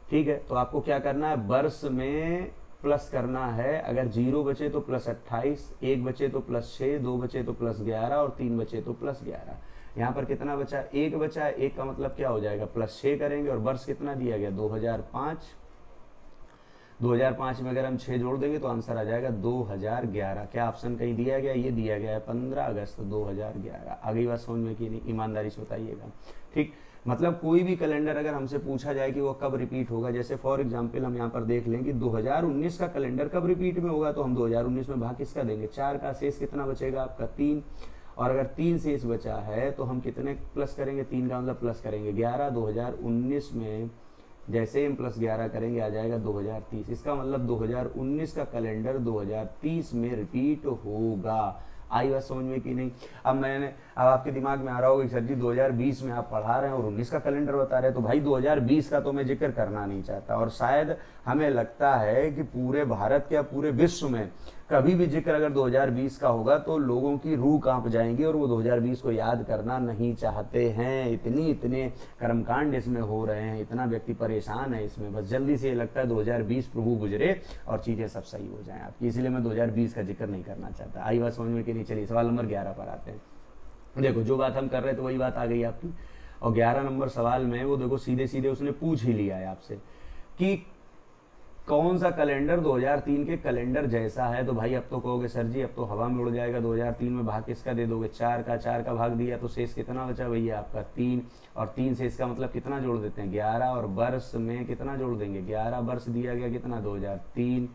ठीक है, तो आपको क्या करना है? वर्ष में प्लस करना है। अगर 0 बचे तो प्लस 28, 1 बचे तो प्लस 6, 2 बचे तो प्लस 11 और 3 बचे तो प्लस 11। यहाँ पर कितना बचा? 1 बचा। 1 का मतलब क्या हो जाएगा? प्लस 6 करेंगे। और वर्ष कितना दिया गया? 2005। 2005 में अगर हम 6 जोड़ देंगे तो आंसर आ जाएगा 2011। क्या ऑप्शन कहीं दिया गया? ये दिया गया है 15 अगस्त 2011। आगे बात समझ में कि नहीं? ईमानदारी से बताइएगा। ठीक, मतलब कोई भी कैलेंडर अगर हमसे पूछा जाए कि वो कब रिपीट होगा, जैसे फॉर एग्जांपल हम यहाँ पर देख लें कि 2019 का कैलेंडर कब रिपीट में होगा, तो हम 2019 में भाग किसका देंगे? 4 का। शेष कितना बचेगा आपका? 3। और अगर 3 शेष बचा है तो हम कितने प्लस करेंगे? 3 का मतलब प्लस करेंगे 11। 2019 में जैसे हम प्लस 11 करेंगे आ जाएगा 2030। इसका मतलब 2019 का कैलेंडर 2030 में रिपीट होगा। आई बात समझ में कि नहीं? अब आपके दिमाग में आ रहा होगा कि सर जी 2020 में आप पढ़ा रहे हैं और 19 का कैलेंडर बता रहे हैं, तो भाई 2020 का तो मैं जिक्र करना नहीं चाहता। और शायद हमें लगता है कि पूरे भारत या पूरे विश्व में कभी भी जिक्र अगर 2020 का होगा तो लोगों की रूह कांप जाएंगी और वो 2020 को याद करना नहीं चाहते हैं। इतने कर्मकांड इसमें हो रहे हैं, इतना व्यक्ति परेशान है इसमें, बस जल्दी से ये लगता है 2020 प्रभु गुजरे और चीज़ें सब सही हो जाएं आपकी। इसलिए मैं 2020 का जिक्र नहीं करना चाहता। आई बात समझ में कि नहीं? चलिए सवाल नंबर 11 पर आते हैं। देखो जो बात हम कर रहे थे वही बात आ गई आपकी। और 11 नंबर सवाल में वो देखो सीधे सीधे उसने पूछ ही लिया है आपसे कि कौन सा कैलेंडर 2003 के कैलेंडर जैसा है। तो भाई अब तो कहोगे सर जी अब तो हवा में उड़ जाएगा, 2003 में भाग किसका दे दोगे? 4 का। 4 का भाग दिया तो शेष कितना बचा भैया आपका? 3। और 3 शेष का मतलब कितना जोड़ देते हैं? 11। और वर्ष में कितना जोड़ देंगे? 11। वर्ष दिया गया कितना? 2003।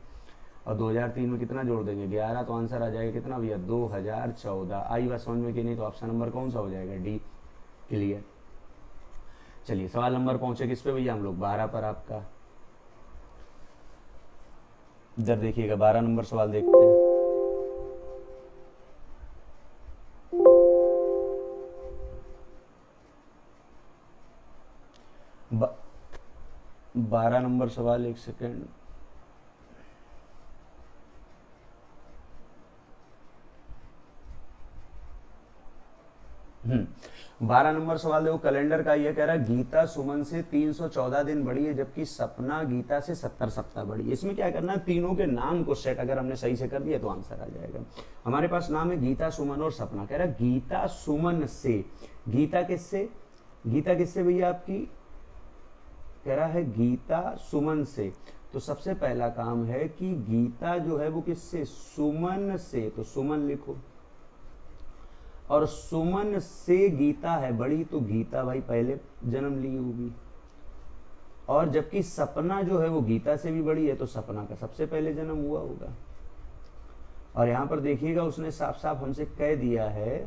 और 2003 में कितना जोड़ देंगे? 11। तो आंसर आ जाएगा कितना भैया? 2014। आई बात समझ में कि नहीं? तो ऑप्शन नंबर कौन सा हो जाएगा? डी। क्लियर। चलिए सवाल नंबर पहुंचे किस पे भैया हम लोग? 12 पर आपका। इधर देखिएगा 12 नंबर सवाल देखते हैं। ब 12 नंबर सवाल, एक सेकेंड। हम्म 12 नंबर सवाल देखो कैलेंडर का। ये कह रहा है गीता सुमन से 314 दिन बड़ी है जबकि सपना गीता से 70 सप्ताह बड़ी है। इसमें क्या करना है? तीनों के नाम को सेट अगर हमने सही से कर दिया तो आंसर आ जाएगा। हमारे पास नाम है गीता, सुमन और सपना। कह रहा है गीता सुमन से। गीता किससे? गीता किससे भैया आपकी? कह रहा है गीता सुमन से। तो सबसे पहला काम है कि गीता जो है वो किससे? सुमन से। तो सुमन लिखो। और सुमन से गीता है बड़ी, तो गीता भाई पहले जन्म ली होगी। और जबकि सपना जो है वो गीता से भी बड़ी है, तो सपना का सबसे पहले जन्म हुआ होगा। और यहां पर देखिएगा उसने साफ साफ हमसे कह दिया है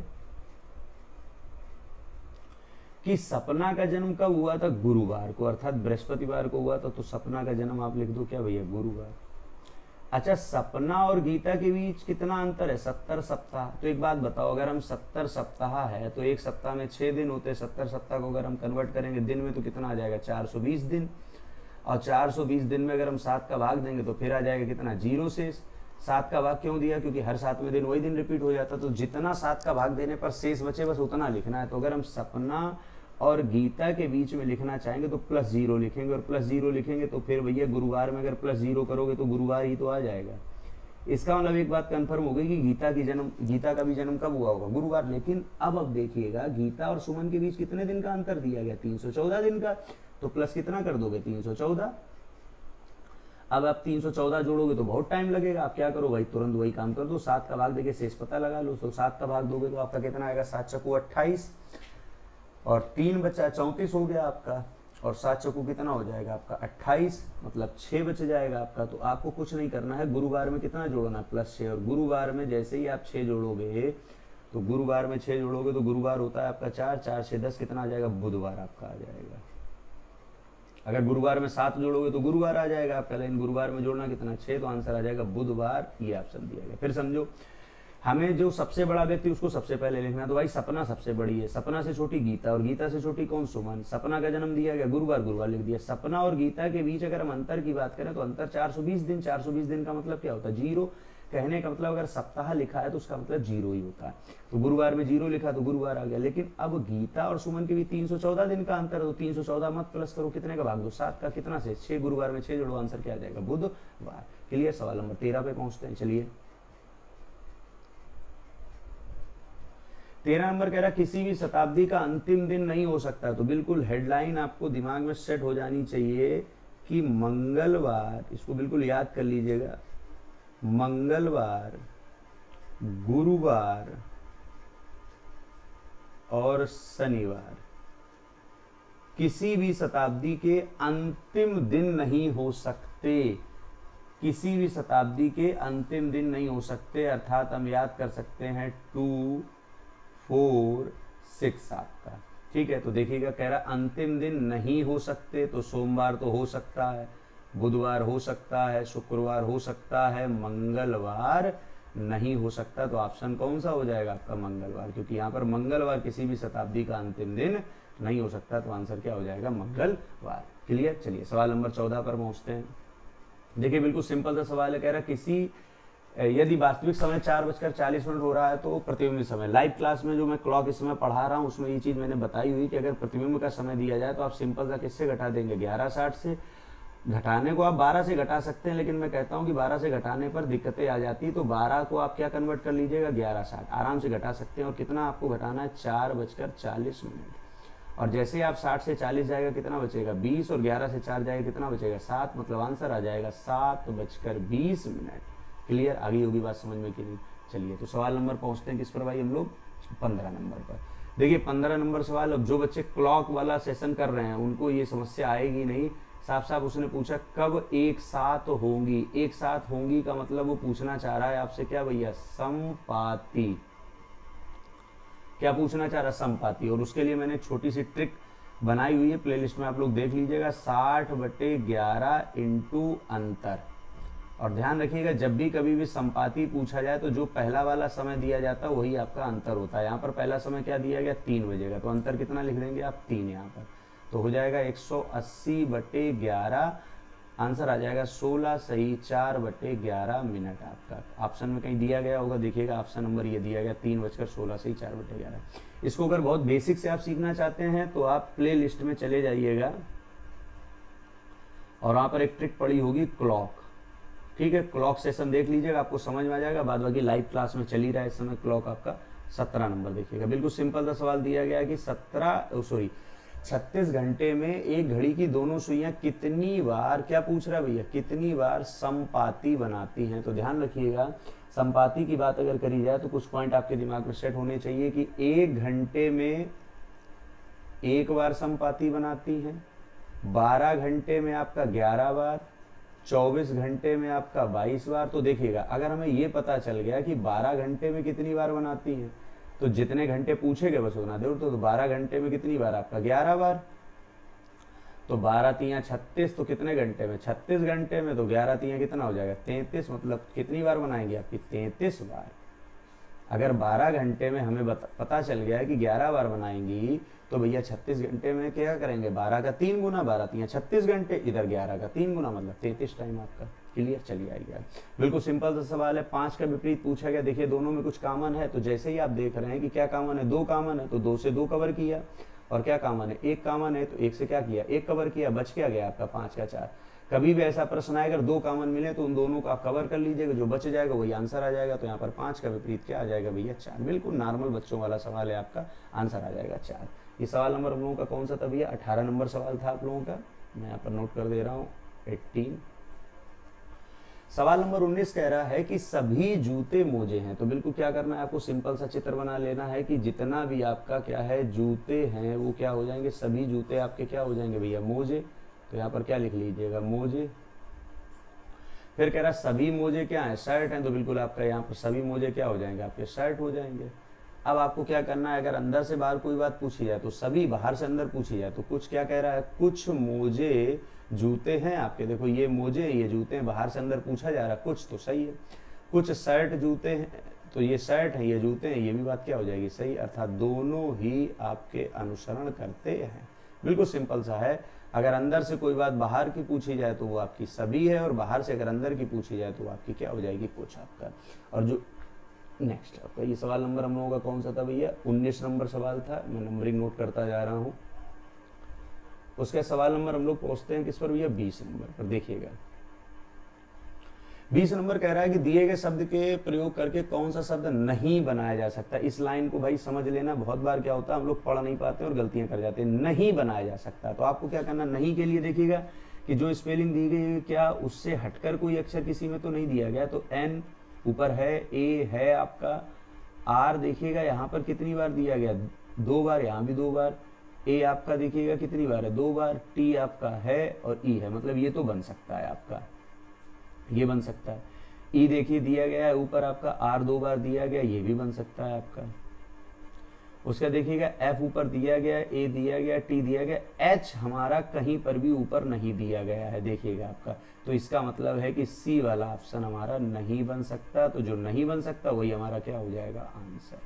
कि सपना का जन्म कब हुआ था? गुरुवार को, अर्थात बृहस्पतिवार को हुआ था। तो सपना का जन्म आप लिख दो क्या भैया? गुरुवार। अच्छा, सपना और गीता के बीच कितना अंतर है? 70 सप्ताह। तो एक बात बताओ, अगर हम 70 सप्ताह है तो एक सप्ताह में 6 दिन होते हैं। 70 सप्ताह को अगर हम कन्वर्ट करेंगे दिन में तो कितना आ जाएगा? 420 दिन। और 420 दिन में अगर हम 7 का भाग देंगे तो फिर आ जाएगा कितना? 0 शेष। 7 का भाग क्यों दिया? क्योंकि हर 7वें दिन वही दिन रिपीट हो जाता। तो जितना 7 का भाग देने पर शेष बचे बस उतना लिखना है। तो अगर हम सपना और गीता के बीच में लिखना चाहेंगे तो +0 लिखेंगे। और +0 लिखेंगे तो फिर भैया गुरुवार में अगर +0 करोगे तो गुरुवार ही तो आ जाएगा। इसका मतलब एक बात कंफर्म हो गई कि गीता का भी जन्म कब हुआ होगा? गुरुवार। लेकिन अब देखिएगा गीता और सुमन के बीच कितने दिन का अंतर दिया गया? 314 दिन का। तो प्लस कितना कर दोगे? 314। अब आप 314 जोड़ोगे तो बहुत टाइम लगेगा। आप क्या करो भाई? तुरंत वही काम कर दो, 7 का भाग देके शेष पता लगा लो। तो 7 का भाग दोगे तो आपका कितना आएगा? 7 चक्कू 28 और 3 बचा 34 हो गया आपका। और 7 चौको कितना हो जाएगा आपका 28, मतलब 6 बच जाएगा आपका। तो आपको कुछ नहीं करना है, गुरुवार में कितना जोड़ना है +6, और गुरुवार में जैसे ही आप 6 जोड़ोगे तो गुरुवार में 6 जोड़ोगे तो गुरुवार होता है आपका 4, 4 से 10 कितना आ जाएगा, बुधवार आपका आ जाएगा। अगर गुरुवार में 7 जोड़ोगे तो गुरुवार आ जाएगा आपका, लेकिन गुरुवार में जोड़ना कितना 6, तो आंसर आ जाएगा बुधवार, ये ऑप्शन दिया गया। फिर समझो, हमें जो सबसे बड़ा व्यक्ति उसको सबसे पहले लिखना है, तो भाई सपना सबसे बड़ी है, सपना से छोटी गीता, और गीता से छोटी कौन, सुमन। सपना का जन्म दिया गया गुरुवार, गुरुवार लिख दिया। सपना और गीता के बीच अगर हम अंतर की बात करें तो अंतर 420 दिन, 420 दिन का मतलब क्या होता है, 0। कहने का मतलब अगर सप्ताह लिखा है तो उसका मतलब 0 ही होता है। तो गुरुवार में 0 लिखा तो गुरुवार आ गया। लेकिन अब गीता और सुमन के भी 314 दिन का अंतर है, तो 314 मत प्लस करो, कितने का भाग दो, 7 का, कितना से 6, गुरुवार में 6 जोड़ो, आंसर क्या आ जाएगा, बुधवार। क्लियर। सवाल नंबर 13 पे पहुंचते हैं, चलिए। 13 नंबर कह रहा किसी भी शताब्दी का अंतिम दिन नहीं हो सकता, तो बिल्कुल हेडलाइन आपको दिमाग में सेट हो जानी चाहिए कि मंगलवार, इसको बिल्कुल याद कर लीजिएगा, मंगलवार, गुरुवार और शनिवार किसी भी शताब्दी के अंतिम दिन नहीं हो सकते, किसी भी शताब्दी के अंतिम दिन नहीं हो सकते। अर्थात हम याद कर सकते हैं 2, 4, 6 आपका, ठीक है। तो देखिएगा कह रहा अंतिम दिन नहीं हो सकते, तो सोमवार तो हो सकता है, बुधवार हो सकता है, शुक्रवार हो सकता है, मंगलवार नहीं हो सकता। तो ऑप्शन कौन सा हो जाएगा आपका, मंगलवार, क्योंकि यहाँ पर मंगलवार किसी भी शताब्दी का अंतिम दिन नहीं हो सकता, तो आंसर क्या हो जाएगा, मंगलवार। क्लियर। चलिए सवाल नंबर 14 पर पहुंचते हैं। देखिए बिल्कुल सिंपल सा सवाल है, कह रहा किसी यदि वास्तविक समय 4:40 हो रहा है तो प्रतिबिंब समय, लाइव क्लास में जो मैं क्लॉक इस समय पढ़ा रहा हूँ उसमें ये चीज़ मैंने बताई हुई कि अगर प्रतिबिंब का समय दिया जाए तो आप सिंपल सा किससे घटा देंगे, 11:60 से। घटाने को आप 12 से घटा सकते हैं, लेकिन मैं कहता हूँ कि 12 से घटाने पर दिक्कतें आ जाती है, तो 12 को आप क्या कन्वर्ट कर लीजिएगा, 11:60 आराम से घटा सकते हैं। और कितना आपको घटाना है, 4:40। और जैसे आप 60 से 40 जाएगा कितना बचेगा, 20, और 11 से 4 जाएगा कितना बचेगा, 7, मतलब आंसर आ जाएगा 7:20। क्लियर। आगे होगी बात समझ में कि नहीं। चलिए तो सवाल नंबर पहुंचते हैं किस पर भाई, हम लोग 15 नंबर पर। देखिए 15 नंबर सवाल, अब जो बच्चे क्लॉक वाला सेशन कर रहे हैं उनको ये समस्या आएगी नहीं। साफ साफ उसने पूछा कब एक साथ होंगी, एक साथ होंगी का मतलब वो पूछना चाह रहा है आपसे क्या भैया, समपाती। क्या पूछना चाह रहा, समपाती। और उसके लिए मैंने छोटी सी ट्रिक बनाई हुई है, प्लेलिस्ट में आप लोग देख लीजिएगा, 60/11 इंटू अंतर। और ध्यान रखिएगा जब भी कभी भी समपाती पूछा जाए तो जो पहला वाला समय दिया जाता है वही आपका अंतर होता है। यहाँ पर पहला समय क्या दिया गया, 3 बजे का, तो अंतर कितना लिख देंगे आप, 3 यहाँ पर, तो हो जाएगा 180/11, आंसर आ जाएगा 16 सही 4/11 मिनट आपका। ऑप्शन में कहीं दिया गया होगा, देखिएगा ऑप्शन नंबर ये दिया गया 3:16 सही 4/11। इसको अगर बहुत बेसिक से आप सीखना चाहते हैं तो आप प्ले लिस्ट में चले जाइएगा और वहाँ पर एक ट्रिक पड़ी होगी क्लॉक, ठीक है, क्लॉक सेशन देख लीजिएगा, आपको समझ में आ जाएगा। बाद बाकी लाइव क्लास में चल ही रहा है इस समय क्लॉक आपका। 17 नंबर देखिएगा, बिल्कुल सिंपल सा सवाल दिया गया है कि 36 घंटे में एक घड़ी की दोनों सुइयां कितनी बार, क्या पूछ रहा है भैया, कितनी बार समपाती बनाती हैं। तो ध्यान रखिएगा समपाती की बात अगर करी जाए तो कुछ पॉइंट आपके दिमाग में सेट होने चाहिए कि 1 घंटे में 1 बार समपाती बनाती हैं, 12 घंटे में आपका 11 बार, 24 घंटे में आपका 22 बार। तो देखिएगा अगर हमें ये पता चल गया कि 12 घंटे में कितनी बार बनाती हैं, तो जितने घंटे पूछेगा बस उतना दे, तो 12 घंटे में कितनी बार आपका 11 बार, तो 12 तियां 36, तो कितने घंटे में 36 घंटे में, तो 11 तियां कितना हो जाएगा 33, मतलब कितनी बार बनाएंगे आपकी 33 बार। अगर 12 घंटे में हमें पता चल गया है कि 11 बार बनाएंगी तो भैया 36 घंटे में क्या करेंगे, 12 का 3 गुना, 12 तियां 36 घंटे, इधर 11 का 3 गुना मतलब 33 टाइम आपका। क्लियर। चलिए आइए, बिल्कुल सिंपल सा सवाल है। 5 का विपरीत पूछा गया, देखिए दोनों में कुछ कॉमन है, तो जैसे ही आप देख रहे हैं कि क्या कॉमन है, 2 कॉमन है, तो 2 से 2 कवर किया, और क्या कॉमन है, 1 कॉमन है, तो 1 से क्या किया, 1 कवर किया, बच क्या गया आपका 5 का 4। कभी भी ऐसा प्रश्न आए अगर 2 कॉमन मिले तो उन दोनों को आप कवर कर लीजिएगा, जो बच जाएगा वही आंसर आ जाएगा। तो यहाँ पर 5 का विपरीत क्या आ जाएगा भैया, 4। बिल्कुल नॉर्मल बच्चों वाला सवाल है, आपका आंसर आ जाएगा 4। ये सवाल नंबर हम लोगों का कौन सा था भैया, 18 नंबर सवाल था आप लोगों का, मैं यहाँ पर नोट कर दे रहा हूँ 18। सवाल नंबर 19 कह रहा है कि सभी जूते मोजे हैं। तो बिल्कुल क्या करना है आपको, सिंपल सा चित्र बना लेना है कि जितना भी आपका क्या है जूते हैं वो क्या हो जाएंगे, सभी जूते आपके क्या हो जाएंगे भैया, मोजे। तो यहाँ पर क्या लिख लीजिएगा, मोजे। फिर कह रहा है सभी मोजे क्या है, शर्ट हैं। तो बिल्कुल आपका यहाँ पर सभी मोजे क्या हो जाएंगे, आपके शर्ट हो जाएंगे। अब आपको क्या करना है, अगर अंदर से बाहर कोई बात पूछी जाए तो सभी, बाहर से अंदर पूछी जाए तो कुछ, क्या कह रहा है, कुछ मोजे जूते हैं आपके। देखो ये मोजे ये जूते हैं, बाहर से अंदर पूछा जा रहा है कुछ, तो सही है। कुछ शर्ट जूते हैं, तो ये शर्ट है ये जूते हैं, ये भी बात क्या हो जाएगी, सही। अर्थात दोनों ही आपके अनुसरण करते हैं। बिल्कुल सिंपल सा है। अगर अंदर से कोई बात बाहर की पूछी जाए तो वो आपकी सभी है, और बाहर से अगर अंदर की पूछी जाए तो वो आपकी क्या हो जाएगी, कुछ आपका। और जो नेक्स्ट आपका ये सवाल नंबर हम लोगों का कौन सा था भैया, 19 नंबर सवाल था। मैं नंबरिंग नोट करता जा रहा हूँ। उसका सवाल नंबर हम लोग पहुंचते हैं किस पर भैया, 20 नंबर पर। देखिएगा 20 नंबर कह रहा है कि दिए गए शब्द के प्रयोग करके कौन सा शब्द नहीं बनाया जा सकता। इस लाइन को भाई समझ लेना, बहुत बार क्या होता है हम लोग पढ़ नहीं पाते और गलतियां कर जाते हैं। नहीं बनाया जा सकता, तो आपको क्या करना, नहीं के लिए देखिएगा कि जो स्पेलिंग दी गई है क्या उससे हटकर कोई अक्षर किसी में तो नहीं दिया गया। तो एन ऊपर है, ए है आपका, आर देखिएगा यहाँ पर कितनी बार दिया गया, 2 बार, यहाँ भी 2 बार। ए आपका देखिएगा कितनी बार है, 2 बार। टी आपका है और ई है, मतलब ये तो बन सकता है आपका, ये बन सकता है। ई देखिए दिया गया है ऊपर आपका, आर 2 बार दिया गया, ये भी बन सकता है आपका। उसका देखिएगा एफ ऊपर दिया गया, ए दिया गया, टी दिया गया, एच हमारा कहीं पर भी ऊपर नहीं दिया गया है, देखिएगा आपका। तो इसका मतलब है कि सी वाला ऑप्शन हमारा नहीं बन सकता। तो जो नहीं बन सकता वही हमारा क्या हो जाएगा, आंसर।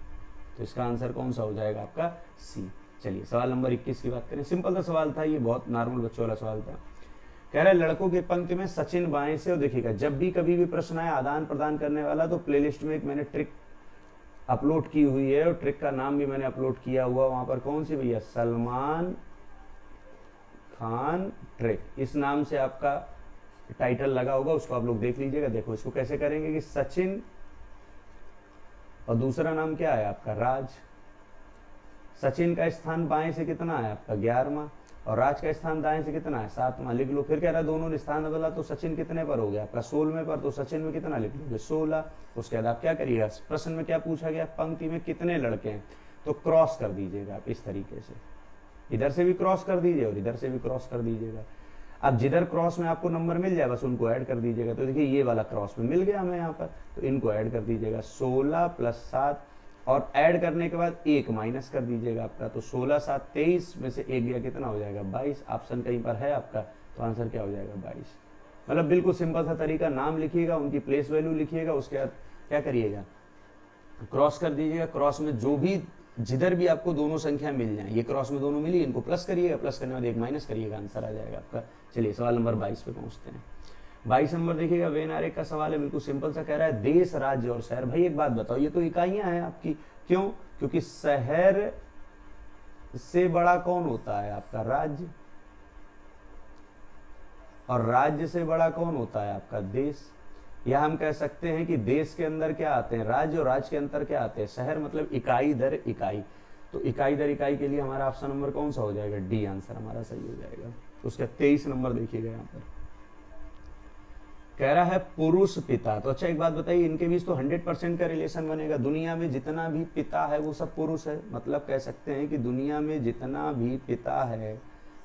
तो इसका आंसर कौन सा हो जाएगा आपका, सी। चलिए सवाल नंबर 21 की बात करें। सिंपल सा सवाल था ये, बहुत नॉर्मल बच्चों वाला सवाल था। कह रहे लड़कों की पंक्ति में सचिन बाएं से, और देखिएगा जब भी कभी भी प्रश्न आए आदान प्रदान करने वाला, तो प्लेलिस्ट में एक मैंने ट्रिक अपलोड की हुई है, और ट्रिक का नाम भी मैंने अपलोड किया हुआ वहां पर, कौन सी भैया, सलमान खान ट्रिक, इस नाम से आपका टाइटल लगा होगा, उसको आप लोग देख लीजिएगा। देखो इसको कैसे करेंगे कि सचिन और दूसरा नाम क्या है आपका, राज। सचिन का स्थान बाएं से कितना है आपका, 11वां, और राज का स्थान दाएं से कितना है, 7वां। लिख लो। फिर कह रहा है दोनों ने स्थान बदला, तो सचिन कितने पर हो गया आपका, 16वें पर। तो सचिन में कितना लिख लोगे, 16। उसके बाद आप क्या करिएगा, प्रश्न में क्या पूछा गया, पंक्ति में कितने लड़के हैं, तो क्रॉस कर दीजिएगा आप इस तरीके से, इधर से भी क्रॉस कर दीजिए और इधर से भी क्रॉस कर दीजिएगा। अब जिधर क्रॉस में आपको नंबर मिल जाए बस उनको ऐड कर दीजिएगा। तो देखिए ये वाला क्रॉस में मिल गया हमें यहाँ पर, तो इनको ऐड कर दीजिएगा, 16 + 7, और ऐड करने के बाद 1 माइनस कर दीजिएगा आपका। तो 16 7 23 में से 1 गया, कितना हो जाएगा, 22। ऑप्शन कहीं पर है आपका, तो आंसर क्या हो जाएगा, 22। मतलब बिल्कुल सिंपल सा तरीका, नाम लिखिएगा, उनकी प्लेस वैल्यू लिखिएगा, उसके बाद क्या करिएगा, क्रॉस कर दीजिएगा। क्रॉस में जो भी जिधर भी आपको दोनों संख्या मिल जाए, ये क्रॉस में दोनों मिली, इनको प्लस करिएगा, प्लस करने के बाद 1 माइनस करिएगा, आंसर आ जाएगा आपका। चलिए सवाल नंबर 22 पे पहुंचते हैं। 22 नंबर देखिएगा, वेन आरेख का सवाल है, बिल्कुल सिंपल सा कह रहा है देश, राज्य और शहर। भाई एक बात बताओ, ये तो इकाइयां हैं आपकी, क्यों, क्योंकि शहर से बड़ा कौन होता है आपका, राज्य, और राज्य से बड़ा कौन होता है आपका, देश। या हम कह सकते हैं कि देश के अंदर क्या आते हैं, राज्य, और राज्य के अंदर क्या आते हैं, शहर। मतलब इकाई दर इकाई। तो इकाई दर इकाई के लिए हमारा ऑप्शन नंबर कौन सा हो जाएगा, डी आंसर हमारा सही हो जाएगा। उसका 23 नंबर देखिएगा यहाँ पर कह रहा है पुरुष पिता। तो अच्छा एक बात बताइए, इनके बीच तो 100% का रिलेशन बनेगा। दुनिया में जितना भी पिता है वो सब पुरुष है, मतलब कह सकते हैं कि दुनिया में जितना भी पिता है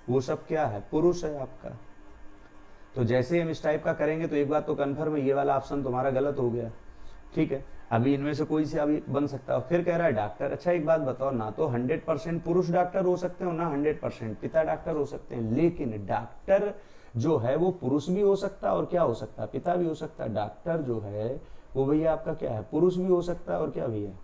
वो सब क्या है, पुरुष है आपका। तो जैसे हम इस टाइप का करेंगे तो एक बात तो कन्फर्म है, ये वाला ऑप्शन तुम्हारा गलत हो गया, ठीक है। अभी इनमें से कोई से अभी बन सकता है। फिर कह रहा है डॉक्टर। अच्छा एक बात बताओ, ना तो 100% पुरुष डॉक्टर हो सकते हो, ना 100% पिता डॉक्टर हो सकते हैं, लेकिन डॉक्टर जो है वो पुरुष भी हो सकता है और क्या हो सकता है, पिता भी हो सकता है। डॉक्टर जो है वो भैया आपका क्या है, पुरुष भी हो सकता है और क्या भी है,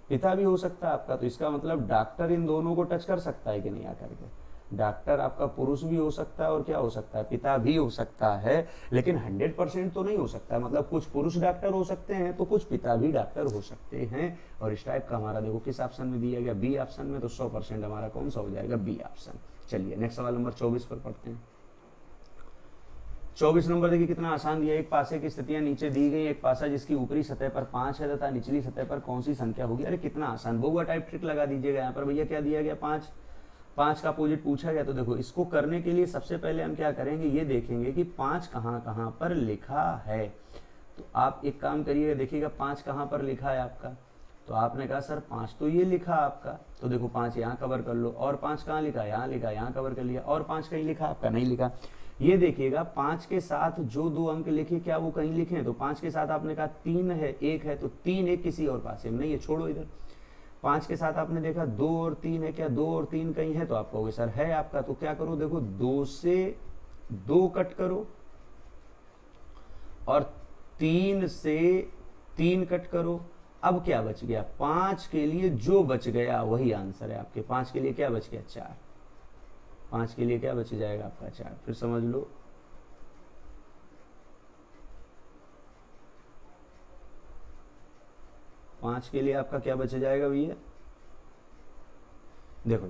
पिता भी हो सकता है आपका। तो इसका मतलब डॉक्टर इन दोनों को टच कर सकता है कि नहीं आकर के, डॉक्टर आपका पुरुष भी हो सकता है और क्या हो सकता है, पिता भी हो सकता है, लेकिन 100% तो नहीं हो सकता। मतलब कुछ पुरुष डॉक्टर हो सकते हैं तो कुछ पिता भी डॉक्टर हो सकते हैं। और इस टाइप का हमारा देखो किस ऑप्शन में दिया गया, बी ऑप्शन में। तो 100% हमारा कौन सा हो जाएगा, बी ऑप्शन। चलिए नेक्स्ट सवाल नंबर 24 पर पढ़ते हैं। 24 नंबर देखिए कितना आसान दिया। एक पासे की स्थितियां नीचे दी गई। एक पासा जिसकी ऊपरी सतह पर 5 है तथा निचली सतह पर कौन सी संख्या होगी। अरे कितना आसान, बहुआ टाइप ट्रिक लगा दीजिएगा। यहाँ पर भैया क्या दिया गया, 5, 5 का अपोजिट पूछा गया, तो देखो इसको करने के लिए सबसे पहले हम क्या करेंगे, ये देखेंगे कि 5 कहाँ कहाँ पर लिखा है। तो आप एक काम करिएगा, देखिएगा 5 कहाँ पर लिखा है आपका। तो आपने कहा सर 5 तो ये लिखा आपका, तो देखो 5 यहाँ कवर कर लो, और 5 कहाँ लिखा, यहाँ लिखा, यहाँ कवर कर लिया, और 5 कहीं लिखा आपका, नहीं लिखा। ये देखिएगा 5 के साथ जो 2 अंक लिखे क्या वो कहीं लिखे हैं, तो 5 के साथ आपने कहा 3 है, 1 है, तो 3 1 किसी और पास है नहीं है, छोड़ो इधर। 5 के साथ आपने देखा 2 और 3 है, क्या 2 और 3 कहीं है, तो आप कहोगे सर है आपका। तो क्या करो, देखो 2 से 2 कट करो और 3 से 3 कट करो। अब क्या बच गया, 5 के लिए जो बच गया वही आंसर है आपके। 5 के लिए क्या बच गया, 4। 5 के लिए क्या बच जाएगा आपका, 4। फिर समझ लो, पांच के लिए आपका क्या बच जाएगा भैया, देखो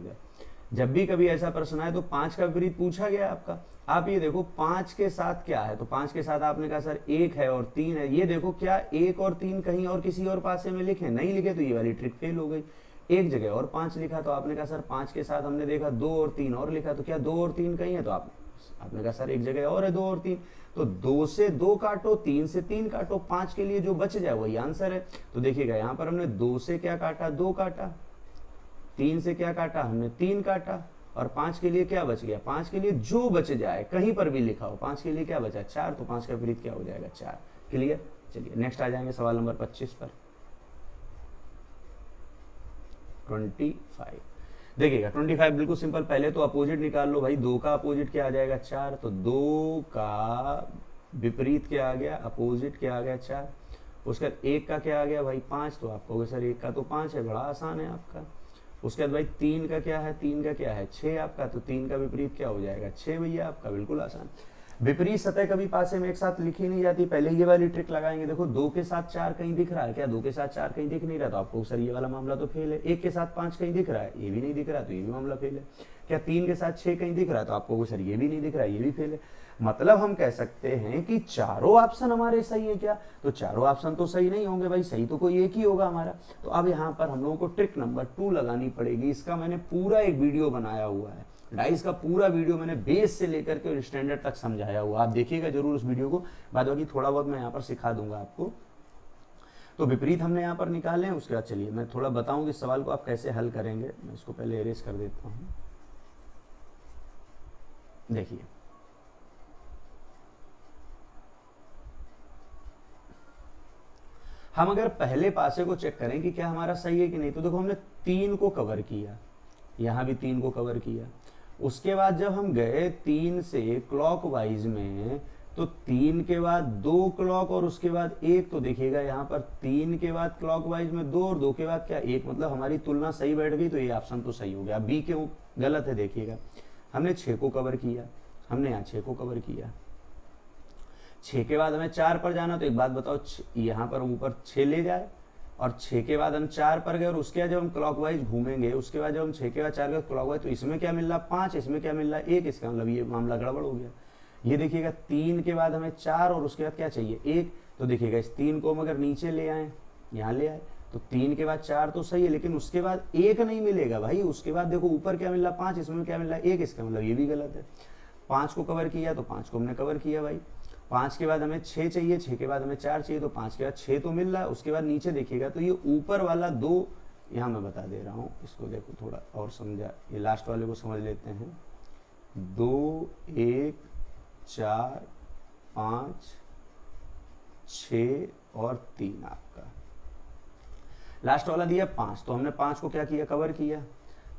जब भी कभी ऐसा प्रश्न आए तो 5 का विपरीत पूछा गया आपका। आप ये देखो 5 के साथ क्या है, तो 5 के साथ आपने कहा सर 1 है और 3 है। ये देखो क्या 1 और 3 कहीं और किसी और पासे में लिखे, नहीं लिखे, तो ये वाली ट्रिक फेल हो गई। एक जगह और 5 लिखा, तो आपने कहा सर 5 के साथ हमने देखा 2 और 3 और लिखा, तो क्या 2 और 3 कहीं है, तो आपने कहा सर एक जगह और है 2 और 3। तो 2 से 2 काटो, 3 से 3 काटो, 5 के लिए जो बच जाए वही आंसर है। तो देखिएगा यहाँ पर हमने 2 से क्या काटा, 2 काटा, 3 से क्या काटा हमने, 3 काटा, और 5 के लिए क्या बच गया, 5 के लिए जो बच जाए कहीं पर भी लिखा हो, 5 के लिए क्या बचा, 4। तो 5 का विपरीत क्या हो जाएगा, 4। क्लियर। चलिए नेक्स्ट आ जाएंगे सवाल नंबर 25 पर। 25 देखिएगा, 25 बिल्कुल सिंपल। पहले तो अपोजिट निकाल लो भाई, 2 का अपोजिट क्या आ जाएगा, 4। तो 2 का विपरीत क्या आ गया, अपोजिट क्या आ गया, 4। उसके बाद 1 का क्या आ गया भाई, 5। तो आप कहोगे सर 1 का तो 5 है, बड़ा आसान है आपका। उसके बाद भाई 3 का क्या है, 3 का क्या है, 6 आपका। तो 3 का विपरीत क्या हो जाएगा, 6 भैया आपका, बिल्कुल आसान। विपरीत सतह कभी पासे में एक साथ लिखी नहीं जाती, पहले ये वाली ट्रिक लगाएंगे। देखो 2 के साथ 4 कहीं दिख रहा है क्या, 2 के साथ 4 कहीं दिख नहीं रहा, तो आपको सर ये वाला मामला तो फेल है। 1 के साथ 5 कहीं दिख रहा है, ये भी नहीं दिख रहा, तो ये भी मामला फेल है। क्या 3 के साथ 6 कहीं दिख रहा है, तो आपको सर ये भी नहीं दिख रहा है, ये भी फेल है। मतलब हम कह सकते हैं कि चारों ऑप्शन हमारे सही है क्या, तो चारों ऑप्शन तो सही नहीं होंगे भाई, सही तो कोई एक ही होगा हमारा। तो अब यहाँ पर हम लोगों को ट्रिक नंबर 2 लगानी पड़ेगी। इसका मैंने पूरा एक वीडियो बनाया हुआ है, डाइस का पूरा वीडियो मैंने बेस से लेकर के स्टैंडर्ड तक समझाया हुआ, आप देखिएगा जरूर उस वीडियो को। बाद बाकी थोड़ा बहुत मैं यहाँ पर सिखा दूंगा आपको। तो विपरीत हमने यहाँ पर निकाले हैं। उसके बाद चलिए मैं थोड़ा बताऊं कि इस सवाल को आप कैसे हल करेंगे। मैं इसको पहले एरेज कर देता हूँ। देखिए हम अगर पहले पासे को चेक करें कि क्या हमारा सही है कि नहीं, तो देखो हमने 3 को कवर किया, यहाँ भी 3 को कवर किया। उसके बाद जब हम गए 3 से क्लॉकवाइज में, तो 3 के बाद 2 क्लॉक और उसके बाद 1। तो देखिएगा यहाँ पर 3 के बाद क्लॉकवाइज में 2 और 2 के बाद क्या 1, मतलब हमारी तुलना सही बैठ गई, तो ये ऑप्शन तो सही हो गया। बी क्यों गलत है, देखिएगा हमने 6 को कवर किया, हमने यहाँ 6 को कवर किया। 6 के बाद हमें 4 पर जाना, तो एक बात बताओ, यहाँ पर ऊपर 6 ले जाए और 6 के बाद हम 4 पर गए, और उसके बाद जब हम क्लॉकवाइज घूमेंगे, उसके बाद जब हम 6 के बाद 4 गए क्लॉकवाइज, तो इसमें क्या मिल रहा 5, इसमें क्या मिल रहा 1। इसका मतलब ये मामला गड़बड़ हो गया। ये देखिएगा 3 के बाद हमें 4 और उसके बाद क्या चाहिए 1। तो देखिएगा इस 3 को हम अगर नीचे ले आए, यहाँ ले आए, तो 3 के बाद 4 तो सही है, लेकिन उसके बाद 1 नहीं मिलेगा भाई। उसके बाद देखो ऊपर क्या मिल रहा 5, इसमें क्या मिल रहा 1। इसका मतलब ये भी गलत है। 5 को कवर किया, तो 5 को हमने कवर किया भाई। 5 के बाद हमें 6 चाहिए, 6 के बाद हमें 4 चाहिए, तो 5 के बाद 6 तो मिल रहा है। उसके बाद नीचे देखिएगा तो ये ऊपर वाला 2, यहाँ मैं बता दे रहा हूँ, इसको देखो थोड़ा और समझा, ये लास्ट वाले को समझ लेते हैं। 2 1 4 5 6 और 3 आपका लास्ट वाला दिया 5। तो हमने 5 को क्या किया, कवर किया।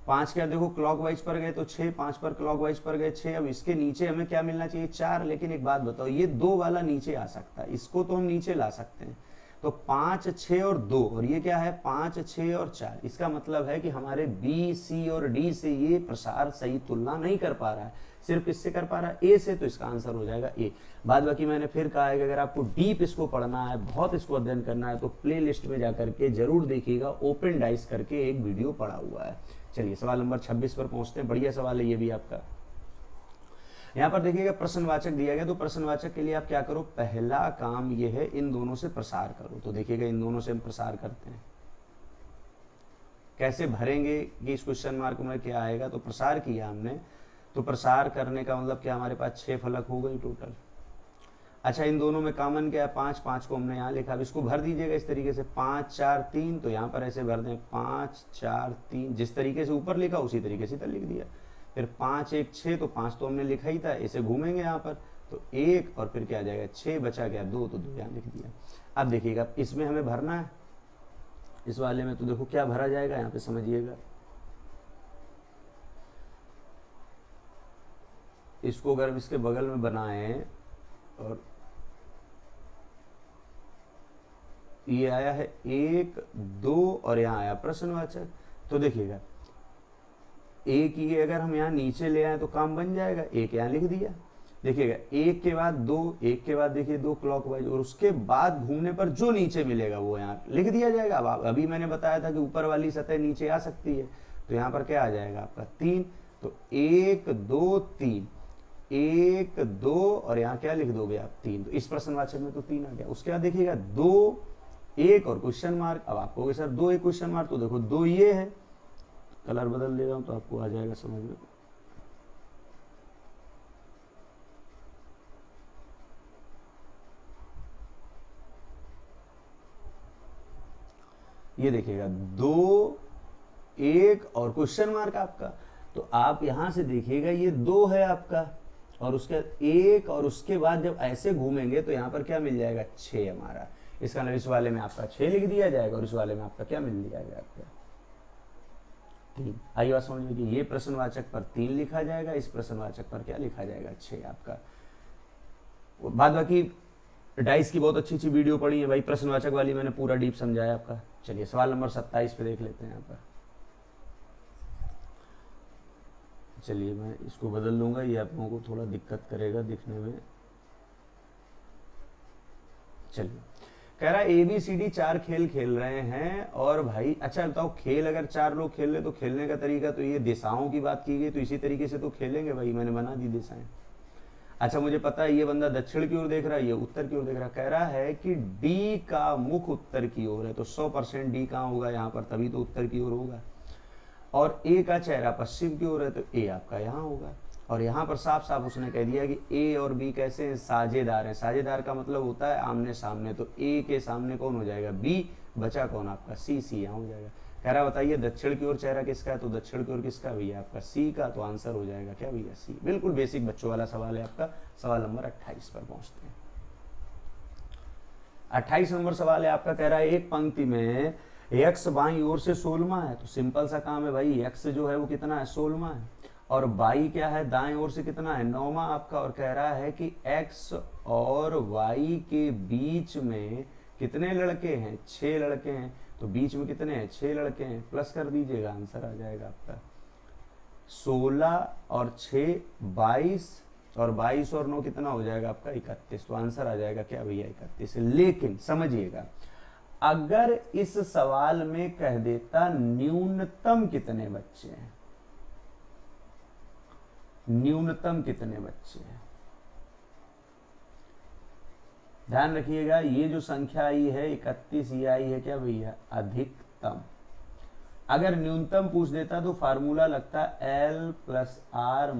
5 के देखो क्लॉकवाइज पर गए तो 6, 5 पर क्लॉकवाइज पर गए 6। अब इसके नीचे हमें क्या मिलना चाहिए 4। लेकिन एक बात बताओ, ये 2 वाला नीचे आ सकता है, इसको तो हम नीचे ला सकते हैं। तो 5 6 और 2, और ये क्या है 5 6 और 4। इसका मतलब है कि हमारे बी सी और डी से ये प्रसार सही तुलना नहीं कर पा रहा है, सिर्फ इससे कर पा रहा है ए से। तो इसका आंसर हो जाएगा ए। बाद बाकी मैंने फिर कहा है कि अगर आपको डीप इसको पढ़ना है, बहुत इसको अध्ययन करना है, तो प्ले लिस्ट में जाकर के जरूर देखिएगा, ओपन डाइस करके एक वीडियो पड़ा हुआ है। चलिए सवाल नंबर 26 पर पहुंचते हैं। बढ़िया सवाल है ये भी आपका। यहाँ पर देखिएगा प्रश्नवाचक दिया गया, तो प्रश्नवाचक के लिए आप क्या करो, पहला काम ये है इन दोनों से प्रसार करो। तो देखिएगा इन दोनों से हम प्रसार करते हैं, कैसे भरेंगे कि इस क्वेश्चन मार्क में क्या आएगा, तो प्रसार किया हमने, तो प्रसार करने का मतलब क्या, हमारे पास 6 फलक हो गई टोटल। अच्छा, इन दोनों में कॉमन क्या है, 5, 5 को हमने यहाँ लिखा। अब इसको भर दीजिएगा इस तरीके से, 5 4 3, तो यहाँ पर ऐसे भर दें 5 4 3, जिस तरीके से ऊपर लिखा उसी तरीके से इधर लिख दिया। फिर 5 1 6, तो 5 तो हमने लिखा ही था, इसे घूमेंगे यहाँ पर, तो 1 और फिर क्या आ जाएगा 6, बचा गया 2, तो 2 यहाँ लिख दिया। अब देखिएगा इसमें हमें भरना है, इस वाले में तो देखो क्या भरा जाएगा, यहाँ पे समझिएगा। इसको अगर इसके बगल में बनाए और ये आया है 1 2 और यहाँ आया प्रश्नवाचक, तो देखिएगा एक ये अगर हम यहाँ नीचे ले आए तो काम बन जाएगा, एक यहाँ लिख दिया। देखिएगा एक के बाद 2, एक के बाद देखिए 2 क्लॉकवाइज, और उसके बाद घूमने पर जो नीचे मिलेगा वो यहाँ लिख दिया जाएगा। अब अभी मैंने बताया था कि ऊपर वाली सतह नीचे आ सकती है, तो यहाँ पर क्या आ जाएगा आपका 3, तो 1 2 3, 1 2 और यहाँ क्या लिख दोगे आप 3, तो इस प्रश्नवाचक में तो 3 आ गया। उसके बाद देखिएगा 2 1 और क्वेश्चन मार्क। अब आपको सर 2 1 क्वेश्चन मार्क, तो देखो 2 ये है, कलर बदल दे रहा हूं तो आपको आ जाएगा समझ में। ये देखिएगा 2 1 और क्वेश्चन मार्क आपका, तो आप यहां से देखिएगा ये 2 है आपका, और उसके 1 और उसके बाद जब ऐसे घूमेंगे तो यहाँ पर क्या मिल जाएगा 6 हमारा। इसका मतलब इस वाले में आपका 6 लिख दिया जाएगा और इस वाले में आपका क्या मिल जाएगा आपका 3। आइए बात समझ में कि ये प्रश्नवाचक पर 3 लिखा जाएगा, इस प्रश्नवाचक पर क्या लिखा जाएगा 6 आपका। बाद बाकी डाइस की बहुत अच्छी अच्छी वीडियो पड़ी है भाई, प्रश्नवाचक वाली मैंने पूरा डीप समझाया आपका। चलिए सवाल नंबर 27 पे देख लेते हैं यहाँ पर। चलिए मैं इसको बदल लूंगा, ये आप लोगों को थोड़ा दिक्कत करेगा दिखने में। चलिए कह रहा है ABCD 4 खेल खेल रहे हैं, और भाई अच्छा बताओ खेल अगर 4 लोग खेल रहे तो खेलने का तरीका, तो ये दिशाओं की बात की गई तो इसी तरीके से तो खेलेंगे भाई, मैंने बना दी दिशाएं। अच्छा मुझे पता है ये बंदा दक्षिण की ओर देख रहा है, ये उत्तर की ओर देख रहा है। कह रहा है कि D का मुख उत्तर की ओर है, तो 100% D कहाँ होगा यहाँ पर, तभी तो उत्तर की ओर होगा। और A का चेहरा पश्चिम की ओर है, तो A आपका यहाँ होगा। और यहाँ पर साफ साफ उसने कह दिया कि A और B कैसे हैं, साझेदार हैं। साझेदार का मतलब होता है आमने सामने, तो A के सामने कौन हो जाएगा B, बचा कौन आपका C, यहाँ हो जाएगा। कह रहा बताइए दक्षिण की ओर चेहरा किसका है, तो दक्षिण की ओर किसका भैया आपका C का, तो आंसर हो जाएगा क्या भैया C। बिल्कुल बेसिक बच्चों वाला सवाल है आपका। सवाल नंबर 28 पर पहुंचते हैं। 28 नंबर सवाल है आपका, कह रहा है एक पंक्ति में x बाईं ओर से 16वां है, तो सिंपल सा काम है भाई, x जो है वो कितना है 16वां है, और y क्या है दाएं ओर से कितना है 9वां आपका। और कह रहा है कि x और y के बीच में कितने लड़के हैं, 6 लड़के हैं, तो बीच में कितने हैं 6 लड़के हैं, प्लस कर दीजिएगा आंसर आ जाएगा आपका 16 और 6 22, और 22 और 9 कितना हो जाएगा आपका 31, तो आंसर आ जाएगा क्या भैया 31। लेकिन समझिएगा अगर इस सवाल में कह देता न्यूनतम कितने बच्चे हैं, न्यूनतम कितने बच्चे हैं, ध्यान रखिएगा ये जो संख्या आई है 31, ये आई है क्या भैया अधिकतम। अगर न्यूनतम पूछ देता तो फार्मूला लगता L + R -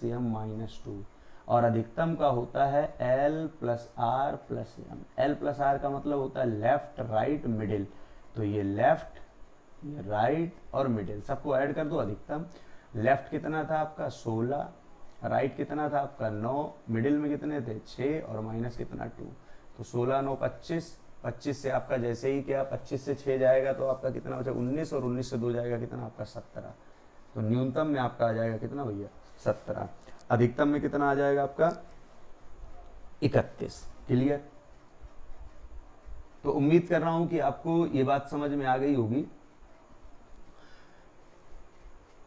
M - 2, और अधिकतम का होता है L + R + M। L + R का मतलब होता है लेफ्ट राइट मिडिल, तो ये लेफ्ट ये राइट और मिडिल सबको ऐड कर दो अधिकतम। लेफ्ट कितना था आपका 16, राइट कितना था आपका 9, मिडिल में कितने थे 6, और माइनस कितना 2, तो 16 9 25, 25 से आपका जैसे ही क्या 25 से 6 जाएगा तो आपका कितना बचा 19, और 19 से 2 जाएगा कितना आपका 17, तो न्यूनतम में आपका आ जाएगा कितना भैया 17, अधिकतम में कितना आ जाएगा आपका 31। क्लियर। तो उम्मीद कर रहा हूं कि आपको ये बात समझ में आ गई होगी।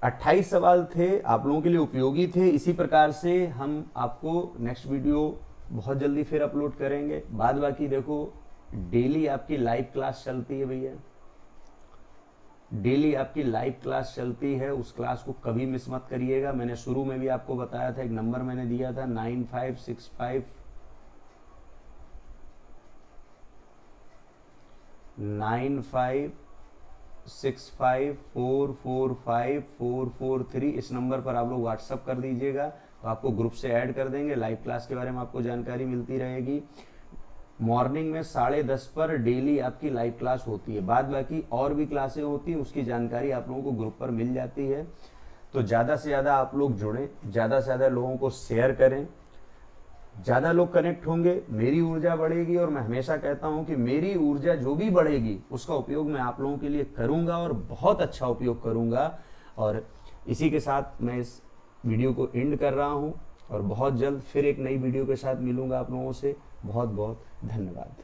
28 सवाल थे, आप लोगों के लिए उपयोगी थे। इसी प्रकार से हम आपको नेक्स्ट वीडियो बहुत जल्दी फिर अपलोड करेंगे। बाद बाकी देखो डेली आपकी लाइव क्लास चलती है भैया, डेली आपकी लाइव क्लास चलती है, उस क्लास को कभी मिस मत करिएगा। मैंने शुरू में भी आपको बताया था, एक नंबर मैंने दिया था 9565 65445443 इस नंबर पर आप लोग व्हाट्सअप कर दीजिएगा, तो आपको ग्रुप से ऐड कर देंगे। लाइव क्लास के बारे में आपको जानकारी मिलती रहेगी। मॉर्निंग में 10:30 पर डेली आपकी लाइव क्लास होती है, बाद बाकी और भी क्लासें होती हैं, उसकी जानकारी आप लोगों को ग्रुप पर मिल जाती है। तो ज़्यादा से ज़्यादा आप लोग जुड़ें, ज़्यादा से ज़्यादा लोगों को शेयर करें, ज़्यादा लोग कनेक्ट होंगे, मेरी ऊर्जा बढ़ेगी। और मैं हमेशा कहता हूं कि मेरी ऊर्जा जो भी बढ़ेगी उसका उपयोग मैं आप लोगों के लिए करूंगा और बहुत अच्छा उपयोग करूंगा। और इसी के साथ मैं इस वीडियो को एंड कर रहा हूं और बहुत जल्द फिर एक नई वीडियो के साथ मिलूंगा आप लोगों से। बहुत बहुत धन्यवाद।